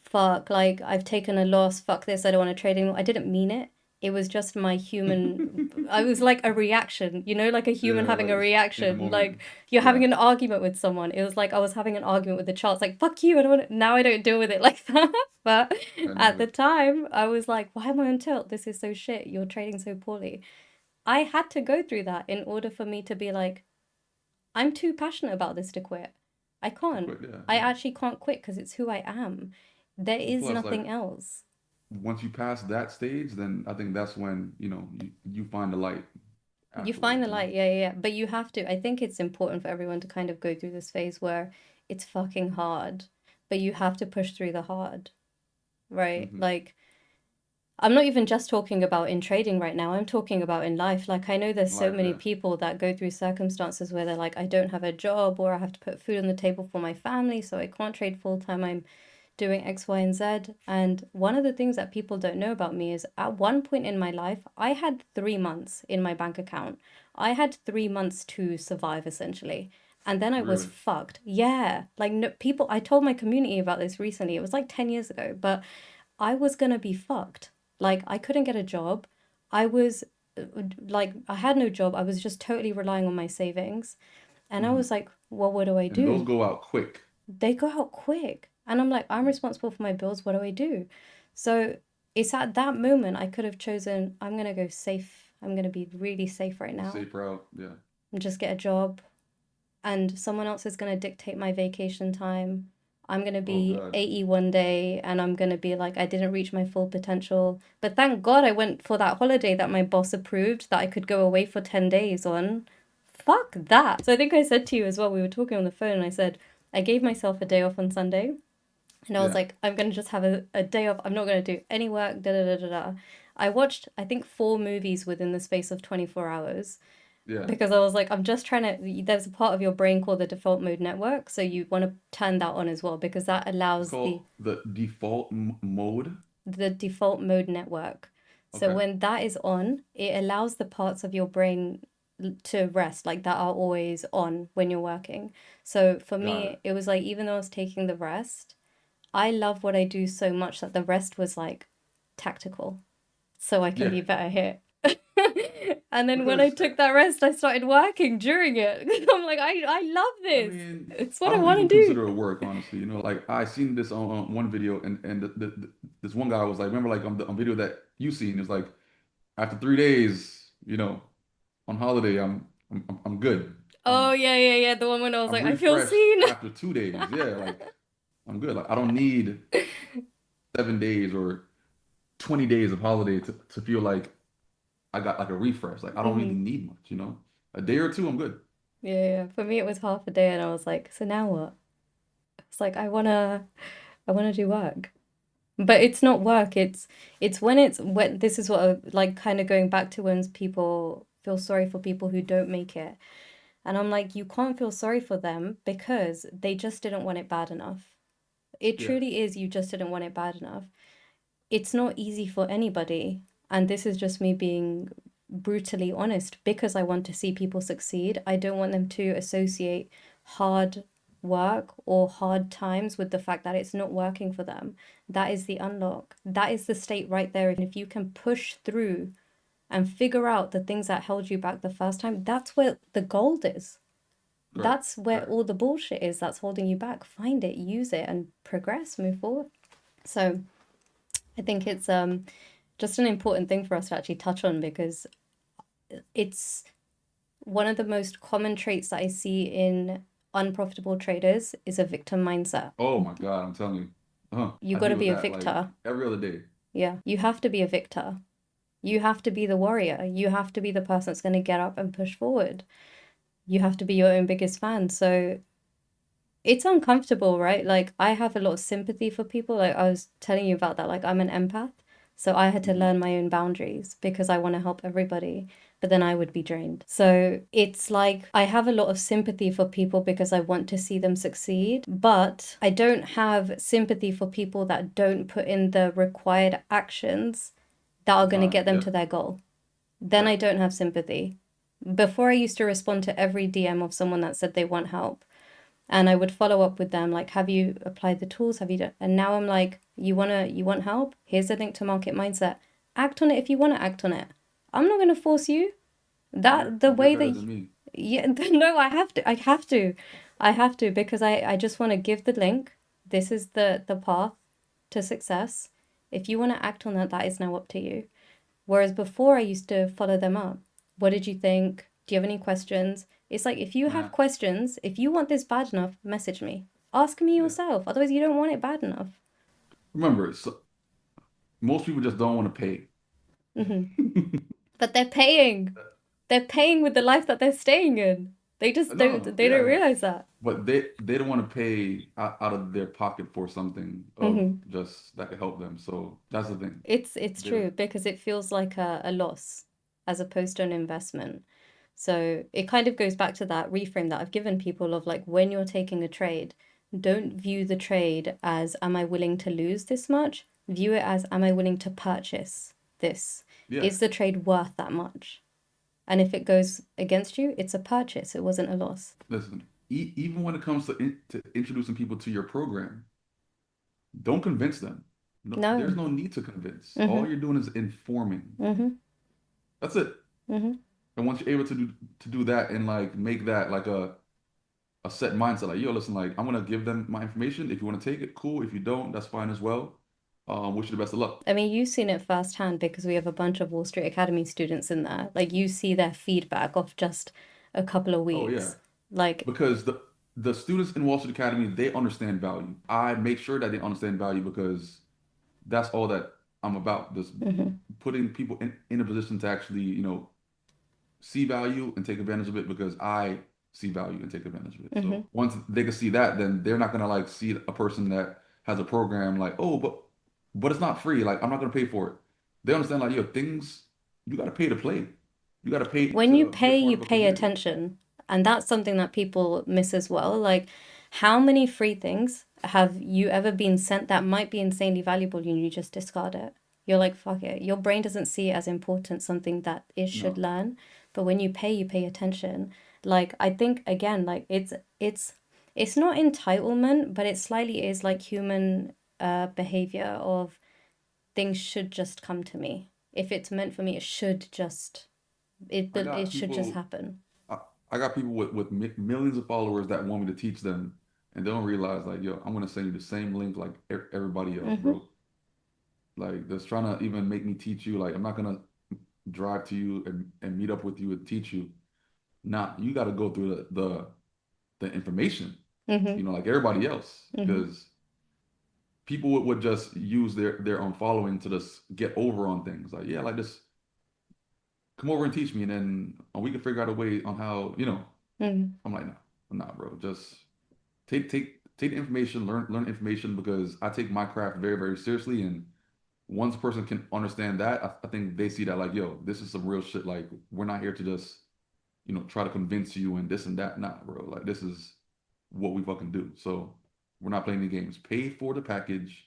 fuck, like, I've taken a loss, fuck this, I don't want to trade anymore, I didn't mean it. It was just my human, I was like a reaction, like a human yeah, having a like in the reaction. moment. Like, you're having Yeah, an argument with someone. It was like I was having an argument with the charts, like, fuck you, I don't want to, now I don't deal with it like that. But I know at the it. time, I was like, why am I on tilt? This is so shit. You're trading so poorly. I had to go through that in order for me to be like, I'm too passionate about this to quit. I To can't. quit, yeah, I yeah. actually can't quit because it's who I am. There And is plus, like, nothing else. once you pass that stage, then I think that's when, you find the light You find afterwards, the light, yeah, yeah, yeah. But you have to. I think it's important for everyone to kind of go through this phase where it's fucking hard, but you have to push through the hard, right? Hmm. Like, I'm not even just talking about in trading right now. I'm talking about in life. Like, I know there's so Life, many yeah. people that go through circumstances where they're like, I don't have a job, or I have to put food on the table for my family, so I can't trade full time. I'm doing X, Y, and Z. And one of the things that people don't know about me is, at one point in my life, I had 3 months in my bank account. I had 3 months to survive, essentially. And then I was Really. fucked. Yeah. Like, no, people, I told my community about this recently. It was like 10 years ago, but I was gonna be fucked. Like, I couldn't get a job. I was like, I had no job. I was just totally relying on my savings. And I Hmm. was like, well, what do I And those do? go out quick. They go out quick. And I'm like, I'm responsible for my bills. What do I do? So it's at that moment I could have chosen, I'm going to go safe. I'm going to be really safe right The now safe route, yeah. and just get a job. And someone else is going to dictate my vacation time. I'm going to Oh be God. 80 one day and I'm going to be like, I didn't reach my full potential. But thank God I went for that holiday that my boss approved that I could go away for 10 days on. Fuck that. So I think I said to you as well, we were talking on the phone, and I said, I gave myself a day off on Sunday. And I was Yeah. like, I'm gonna just have a day off. I'm not gonna do any work. Da da da da da. I watched, I think, 4 movies within the space of 24 hours Yeah. because I was like, I'm just trying to. There's a part of your brain called the default mode network, so you want to turn that on as well because that It's allows called the default mode. the default mode network. So Okay. when that is on, it allows the parts of your brain to rest, like that are always on when you're working. So for Got it. me, it was like, even though I was taking the rest, I love what I do so much that the rest was like tactical, so I can Yeah. be better here. And then when I Because took that rest, I started working during it. I'm like, I love I this. mean, It's I what I don't want to even do. consider it work, honestly. You know, like I seen this on one video, and this one guy was like, remember, like on video that you seen, it's like after 3 days, on holiday, I'm good. Oh, I'm yeah, yeah, yeah. The one when I was I'm like, I feel refreshed seen. after 2 days. Yeah, like I'm good. Like I don't need 7 days or 20 days of holiday to feel like I got like a refresh. Like I don't really Hmm. need much. A day or two, I'm good. Yeah, yeah. For me, it was half a day, and I was like, so now what? It's like I wanna do work. But it's not work. It's when this is what like kind of going back to when people feel sorry for people who don't make it. And I'm like, you can't feel sorry for them because they just didn't want it bad enough. It Yeah, truly is you just didn't want it bad enough. It's not easy for anybody. And this is just me being brutally honest because I want to see people succeed. I don't want them to associate hard work or hard times with the fact that it's not working for them. That is the unlock. That is the state right there. And if you can push through and figure out the things that held you back the first time, that's where the gold is. correct. That's where Correct. all the bullshit is that's holding you back. Find it, use it, and progress, move forward. So I think it's just an important thing for us to actually touch on because it's one of the most common traits that I see in unprofitable traders is a victim mindset. Oh my God, I'm telling you. You I got to deal with be a that like victor. every other day. Yeah, you have to be a victor. You have to be the warrior. You have to be the person that's going to get up and push forward. You have to be your own biggest fan. So it's uncomfortable, right? Like I have a lot of sympathy for people. Like I was telling you about that. Like I'm an empath. So I had to Hmm. learn my own boundaries because I want to help everybody, but then I would be drained. So it's like I have a lot of sympathy for people because I want to see them succeed, but I don't have sympathy for people that don't put in the required actions that are The going to time. get them Yep. to their goal. Then I Yep. don't have sympathy. Before I used to respond to every DM of someone that said they want help and I would follow up with them like, have you applied the tools? Have you done? And now I'm like, you want help? Here's a link to Market Mindset. Act on it if you want to act on it. I'm not going to force you. You're That the you're way better that than me. yeah, no, I have to because I just want to give the link. This is the path to success. If you want to act on that, that is now up to you. Whereas before I used to follow them up. What did you think? Do you have any questions? It's like if you have Nah. questions, if you want this bad enough, message me. Ask me Yeah. yourself. Otherwise, you don't want it bad enough. Remember, most people just don't want to pay. Hmm. But they're paying. They're paying with the life that they're staying in. They just No, no, don't. no. They Yeah, don't yeah. realize that. But they don't want to pay out of their pocket for something of Hmm. just that could help them. So that's the thing. It's They don't- true because it feels like a loss as opposed to an investment. So it kind of goes back to that reframe that I've given people of like when you're taking a trade, don't view the trade as am I willing to lose this much? View it as am I willing to purchase this? Yeah. Is the trade worth that much? And if it goes against you, it's a purchase. It wasn't a loss. Listen, even when it comes to introducing people to your program, don't convince them. No, there's No. no need to convince. All Mm-hmm. you're doing is informing. Mm-hmm. That's it. Mm-hmm. And once you're able to do that and like make that like a set mindset, like yo, listen, like I'm gonna give them my information. If you want to take it, cool. If you don't, that's fine as well. Wish you the best of luck. I mean, you've seen it firsthand because we have a bunch of Wall Street Academy students in there. Like, you see their feedback of just a couple of Oh yeah, weeks. Like, because the students in Wall Street Academy, they understand value. I make sure that they understand value because that's all that I'm about. Just mm-hmm, putting people in a position to actually, see value and take advantage of it because I see value and take advantage of it. mm-hmm. So once they can see that, then they're not gonna like see a person that has a program like, oh, but it's not free. Like I'm not gonna pay for it. They understand like, yo, things you gotta pay to play. You gotta pay When you to be a pay, part you of a pay community. attention. And that's something that people miss as well. Like, how many free things have you ever been sent that might be insanely valuable and you just discard it? You're like, fuck it. Your brain doesn't see it as important, something that it should No, learn. But when you pay attention. Like, I think again, like it's not entitlement, but it slightly is like human behavior of things should just come to me. If it's meant for me, it should just I It got should just people. happen. I, I got people with millions of followers that want me to teach them, and they don't realize like, yo, I'm gonna send you the same link like everybody else, Mm-hmm. bro. Like, that's trying to even make me teach you. Like, I'm not gonna drive to you and meet up with you and teach you. Nah, you got to go through the information, Mm-hmm. like everybody else, Mm-hmm. because people would just use their own following to just get over on things. Like, yeah, like just come over and teach me, and then we can figure out a way on how. Mm-hmm. I'm like, nah, bro, just take the information, learn information because I take my craft very, very seriously. And once a person can understand that, I think they see that like, yo, this is some real shit. Like, we're not here to just, try to convince you and this and that. Nah, bro. Like, this is what we fucking do. So we're not playing the games. Pay for the package,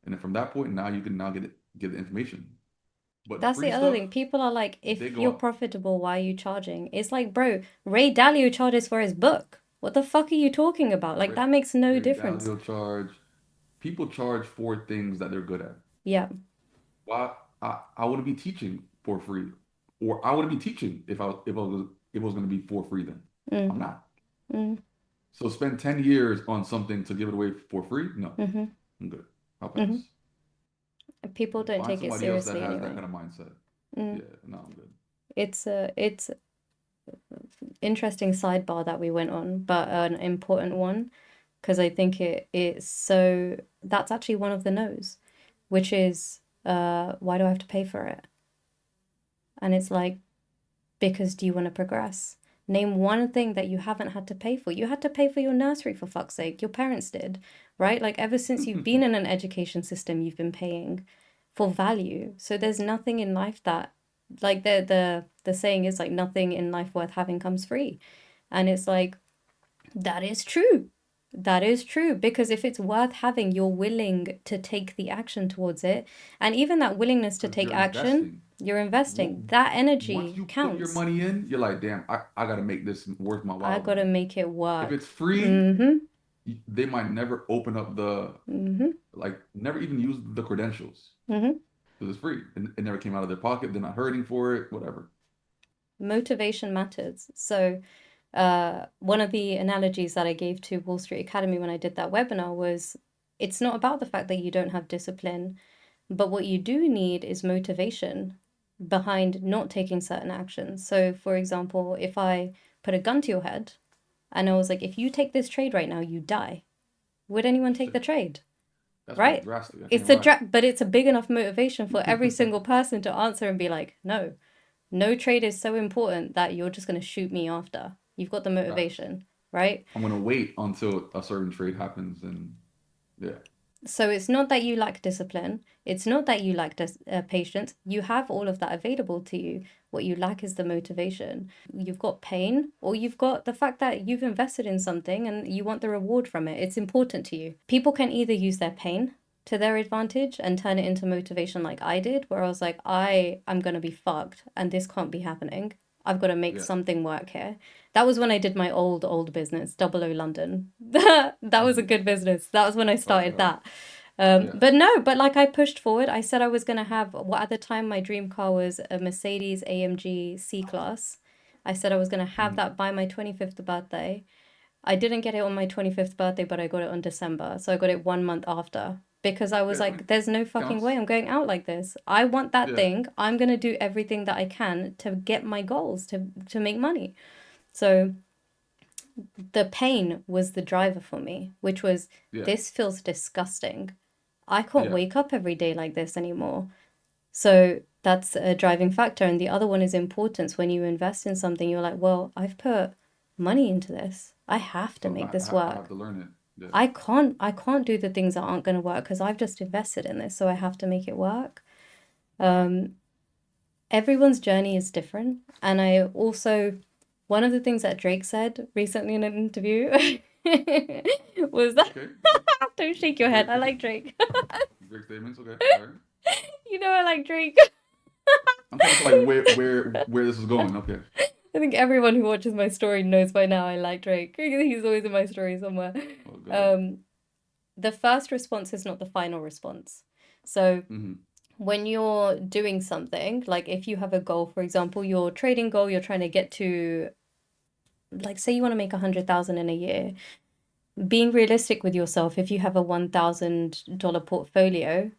and then from that point, now you can now get the information. But the That's the free other stuff, thing. People are like, they if go you're up. profitable, why are you charging? It's like, bro, Ray Dalio charges for his book. What the fuck are you talking about? Like, Ray, that makes no Ray difference. Dalio charge. People charge for things that they're good at. Yeah. Why I wouldn't be teaching for free, or I wouldn't be teaching if it was going to be for free. Then I'm Mm, not. mm, So spend 10 years on something to give it away for free? No, mm-hmm, I'm good. I'll mm-hmm. pass. People don't Find take it somebody else that seriously has that anyway. kind of mindset. Mm. Yeah, no, I'm good. It's interesting sidebar that we went on, but an important one because I think it's so that's actually one of the no's, which is why do I have to pay for it? And it's like, because do you want to progress? Name one thing that you haven't had to pay for. You had to pay for your nursery, for fuck's sake. Your parents did, right? Like ever since you've been in an education system, you've been paying for value. So there's nothing in life that like the saying is like nothing in life worth having comes free. And it's like that is true. That is true because if it's worth having, you're willing to take the action towards it. And even that willingness to Because take you're action, investing. you're investing. W- That Once energy you put your counts. money in, you're like, damn, I got to make this worth my I while gotta then. make it If work. it's free, Mm-hmm. they might never open up Mm-hmm. like, never even use the credentials Mm-hmm. because it's free. And it never came out of their pocket. They're not hurting for it, whatever. Motivation matters. So, one of the analogies that I gave to Wall Street Academy when I did that webinar was it's not about the fact that you don't have discipline, but what you do need is motivation behind not taking certain actions. So, for example, if I put a gun to your head and I was like, if you take this trade right now, you die, would anyone take the Shit, trade? that's pretty Right? drastic. I It's can't a lie. but it's a big enough motivation for every single person to answer and be like, no, no trade is so important that you're just going to shoot me after. You've got the Facts. motivation, right? I'm gonna wait until a certain trade happens, and yeah, So it's not that you lack discipline. It's not that you lack patience. You have all of that available to you. What you lack is the motivation. You've got pain, or you've got the fact that you've invested in something and you want the reward from it. It's important to you. People can either use their pain to their advantage and turn it into motivation like I did, where I was like, I am going to be fucked and this can't be happening. I've got to make yeah. something work here. That was when I did my old business, Double O London. That was a Hmm. good business. That was when I Oh started God. that. Yeah. But no, but like I pushed forward. I said I was gonna have what at the time my dream car was a Mercedes AMG C-Class. I said I was gonna have Hmm. that by my 25th birthday. I didn't get it on my 25th birthday, but I got it on December. So I got it 1 month after because I was Yeah. like, there's no fucking way Counts. I'm going out like this. I want that Yeah. thing. I'm gonna do everything that I can to get my goals to make money. So the pain was the driver for me, which was Yeah. this feels disgusting. I can't Yeah. wake up every day like this anymore. So that's a driving factor. And the other one is importance. When you invest in something, you're like, well, I've put money into this. I have to So make this I have work. to learn it. Yeah. I can't do the things that aren't going to work because I've just invested in this, so I have to make it work. Um, Everyone's journey is different. And I also, one of the things that Drake said recently in an interview was that, Okay. don't shake your head, Drake. I like Drake. Drake statements. Okay. All right. You know, I like Drake. I'm trying to feel like where this is going. Okay. I think everyone who watches my story knows by now I like Drake. He's always in my story somewhere. Oh God. Um, the first response is not the final response. So Hmm. when you're doing something, like if you have a goal, for example, your trading goal, you're trying to get to, like, say you want to make 100,000 in a year, being realistic with yourself, if you have a $1,000 portfolio,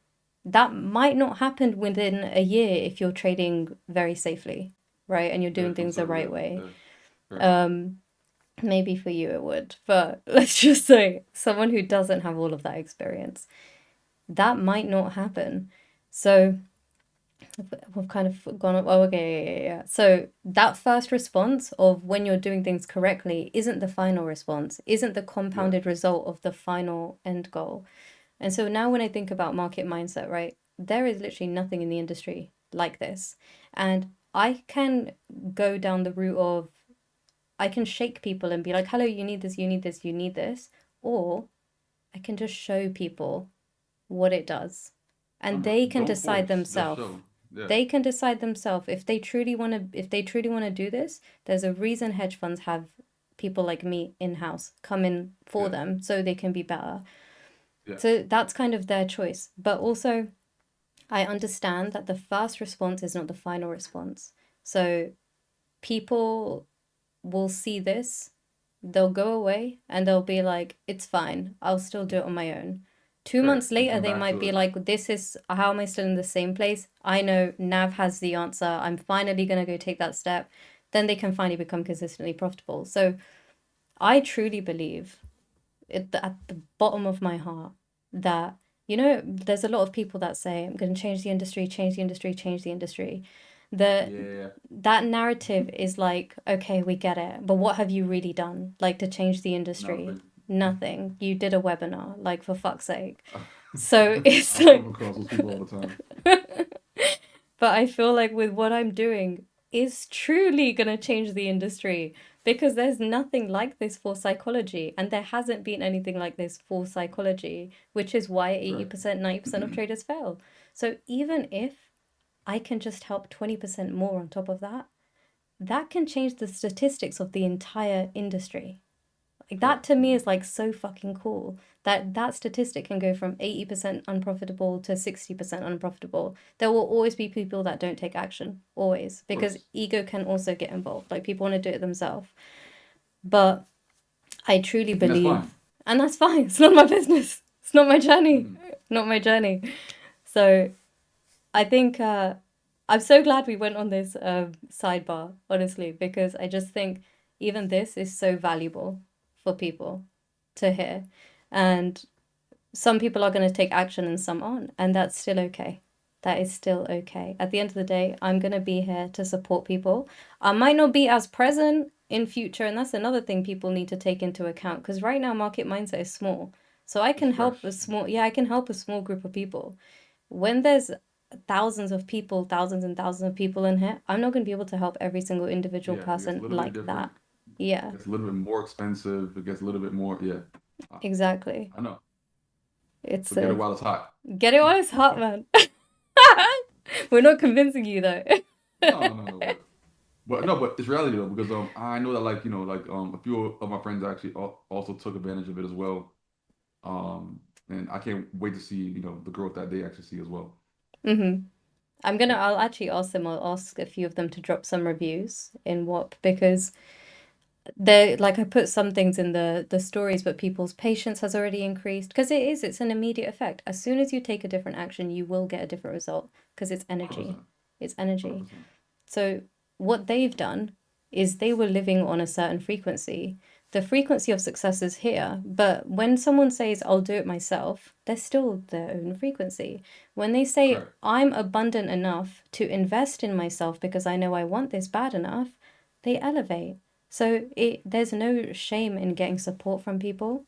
that might not happen within a year if you're trading very safely, right? And you're doing Very things the right conservative. way. Yeah. Right. Um, Maybe for you it would, but let's just say someone who doesn't have all of that experience, that might not happen. So we've kind of gone, oh, okay, yeah. So that first response of when you're doing things correctly isn't the final response, isn't the Yeah. compounded result of the final end goal. And so now when I think about market mindset, right, there is literally nothing in the industry like this. And I can go down the route of, I can shake people and be like, hello, you need this, you need this, you need this. Or I can just show people what it does. And they can Don't decide force, just themselves. show. Yeah. They can decide themselves if they truly want to do this. There's a reason hedge funds have people like me in-house come in for Yeah. them so they can be better. Yeah. So that's kind of their choice. But also I understand that the first response is not the final response. So people will see this, they'll go away and they'll be like, it's fine, I'll still do it on my own. Two Correct. months And later, come they back might to be it. like, this is, how am I still in the same place? I know Nav has the answer. I'm finally going to go take that step. Then they can finally become consistently profitable. So I truly believe at the bottom of my heart that, there's a lot of people that say, I'm going to change the industry, change the industry, change the industry. The Yeah. that narrative is like, okay, we get it, but what have you really done, like, to change the industry? Nothing. Nothing. You did a webinar, like, for fuck's sake. So it's I come like, across those people all the time. but I feel like with what I'm doing is truly gonna change the industry because there's nothing like this for psychology, and there hasn't been anything like this for psychology, which is why Right. 80%, 90% of traders fail. So even if I can just help 20% more on top of that, that can change the statistics of the entire industry. Like, Correct. that to me is like so fucking cool that that statistic can go from 80% unprofitable to 60% unprofitable. There will always be people that don't take action, always, Of because course. ego can also get involved. Like, people want to do it themselves. But I truly And that's fine. believe, and that's fine. It's not my business. It's not my journey. Mhm. Not my journey. So I think I'm so glad we went on this sidebar, honestly, because I just think even this is so valuable for people to hear. And some people are going to take action and some aren't, and that's still okay. That is still okay. At the end of the day, I'm going to be here to support people. I might not be as present in future, and that's another thing people need to take into account because right now market mindset is small. So I It's can help a fresh. small, yeah, I can help a small group of people. When there's thousands of people, thousands and thousands of people in here, I'm not going to be able to help every single individual Yeah. It gets a person little bit like different. that. Yeah, It gets a little bit more expensive. It gets a little bit more. Yeah. I, exactly. I know. It's But get it while it's hot. get it while it's hot, man. We're not convincing you though. No, no, no, no. But no, but it's reality though, because I know that like a few of my friends actually also took advantage of it as well. And I can't wait to see, the growth that they actually see as well. hmm Yeah. I'll actually ask them, I'll ask a few of them to drop some reviews in WAP because they, like, I put some things in the stories, but people's patience has already increased because it's an immediate effect. As soon as you take a different action, you will get a different result because it's energy. 100%. It's energy. 100%. So what they've done is they were living on a certain frequency. The frequency of success is here, but when someone says, I'll do it myself, they're still their own frequency. When they say, Correct. I'm abundant enough to invest in myself because I know I want this bad enough, they elevate. So there's no shame in getting support from people.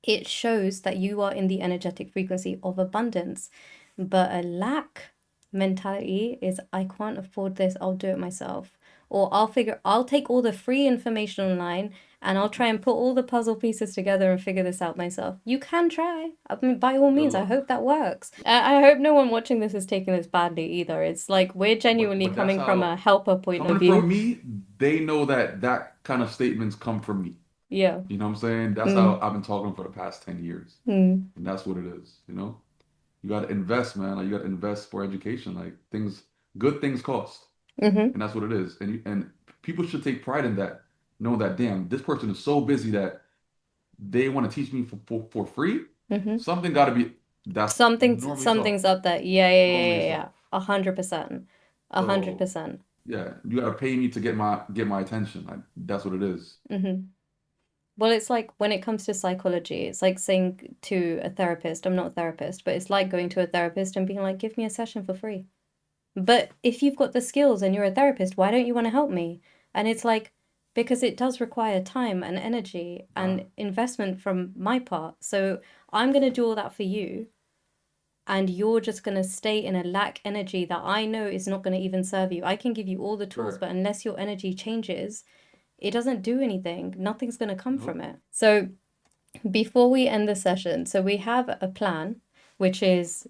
It shows that you are in the energetic frequency of abundance. But a lack mentality is, I can't afford this, I'll do it myself. Or I'll take all the free information online and I'll try and put all the puzzle pieces together and figure this out myself. You can try. I mean, by all Good means, I luck. hope that works. I hope no one watching this is taking this badly either. It's like we're genuinely But that's coming from a how, helper point of coming view. from me, they know that that kind of statements come from me. Yeah. You know what I'm saying? That's how Mm, I've been talking for the past 10 years. mm, And that's what it is. You got to invest, man. Like you got to invest for education. Like things, good things cost, Mm-hmm. and that's what it is. And people should take pride in that. Know that, damn, this person is so busy that they want to teach me for free. Mm-hmm. Something got to be. That's normally so. Something's up there. Yeah, yeah, yeah, Normally yeah, so. yeah. 100%. a hundred So percent. yeah, you got to pay me to get my attention. Like that's what it is. Mm-hmm. Well, it's like when it comes to psychology, it's like saying to a therapist, I'm not a therapist, but it's like going to a therapist and being like, give me a session for free. But if you've got the skills and you're a therapist, why don't you want to help me? And it's like, because it does require time and energy Uh, and investment from my part. So I'm going to do all that for you. And you're just going to stay in a lack energy that I know is not going to even serve you. I can give you all the tools, correct. but unless your energy changes, it doesn't do anything. Nothing's going to come from Nope. it. So before we end the session, so we have a plan, which is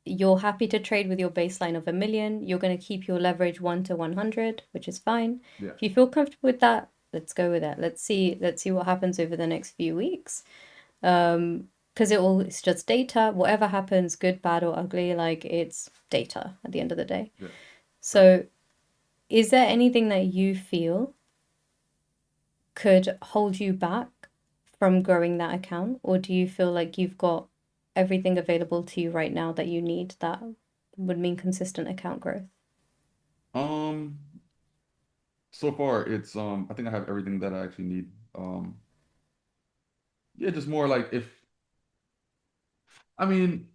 you're happy to trade with your baseline of 1 million. You're going to keep your leverage 1 to 100, which is fine. Yeah. If you feel comfortable with that, let's go with it. Let's see what happens over the next few weeks. Because it's just data. Whatever happens, good, bad, or ugly, like it's data at the end of the day. Yeah. Correct. So, is there anything that you feel could hold you back from growing that account? Or do you feel like you've got everything available to you right now that you need that would mean consistent account growth? Um. So far, it's I think I have everything that I actually need. Yeah, just more like if I mean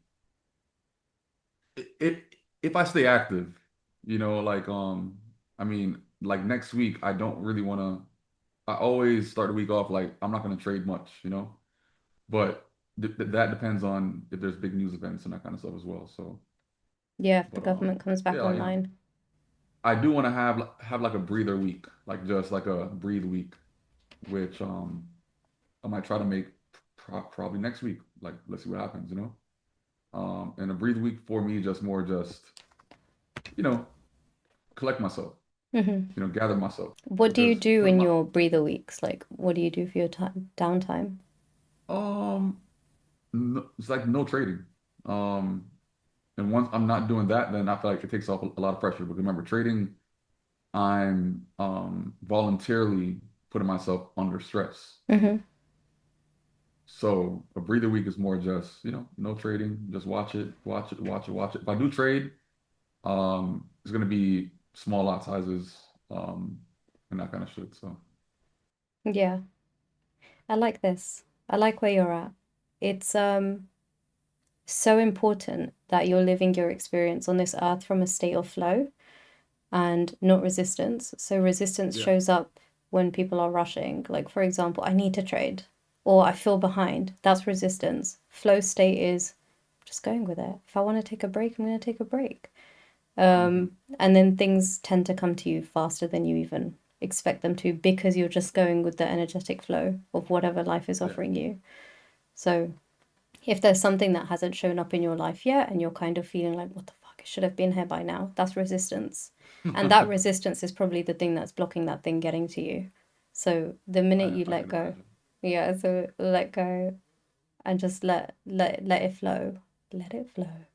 if if I stay active, like I mean like next week I don't really want to. I always start the week off like I'm not going to trade much. But that depends on if there's big news events and that kind of stuff as well. So, Yeah, if the but government comes back yeah, online. I do want to have like a breather week, like just like a breathe week, which I might try to make probably next week. Like let's see what happens. And a breathe week for me just more just you know collect myself, Hmm. gather myself What do you because do when in my your breather weeks? Like, what do you do for your time downtime? um no, it's like no trading. Um, and once I'm not doing that, then I feel like it takes off a lot of pressure. Because remember, trading, I'm voluntarily putting myself under stress. Hmm. So a breather week is more just, no trading, just watch it, watch it, watch it, watch it. If I do trade, it's gonna be small lot sizes, and that kind of shit. So Yeah, I like this. I like where you're at. It's so important that you're living your experience on this earth from a state of flow and not resistance. So resistance yeah, shows up when people are rushing. Like, for example, I need to trade or I feel behind. That's resistance. Flow state is just going with it. If I want to take a break, I'm going to take a break. hmm, And then things tend to come to you faster than you even expect them to because you're just going with the energetic flow of whatever life is yeah. offering you. So if there's something that hasn't shown up in your life yet and you're kind of feeling like, what the fuck, it should have been here by now, that's resistance. And that resistance is probably the thing that's blocking that thing getting to you. So the minute you I let can go, imagine. yeah, so let go and just let it flow. Let it flow.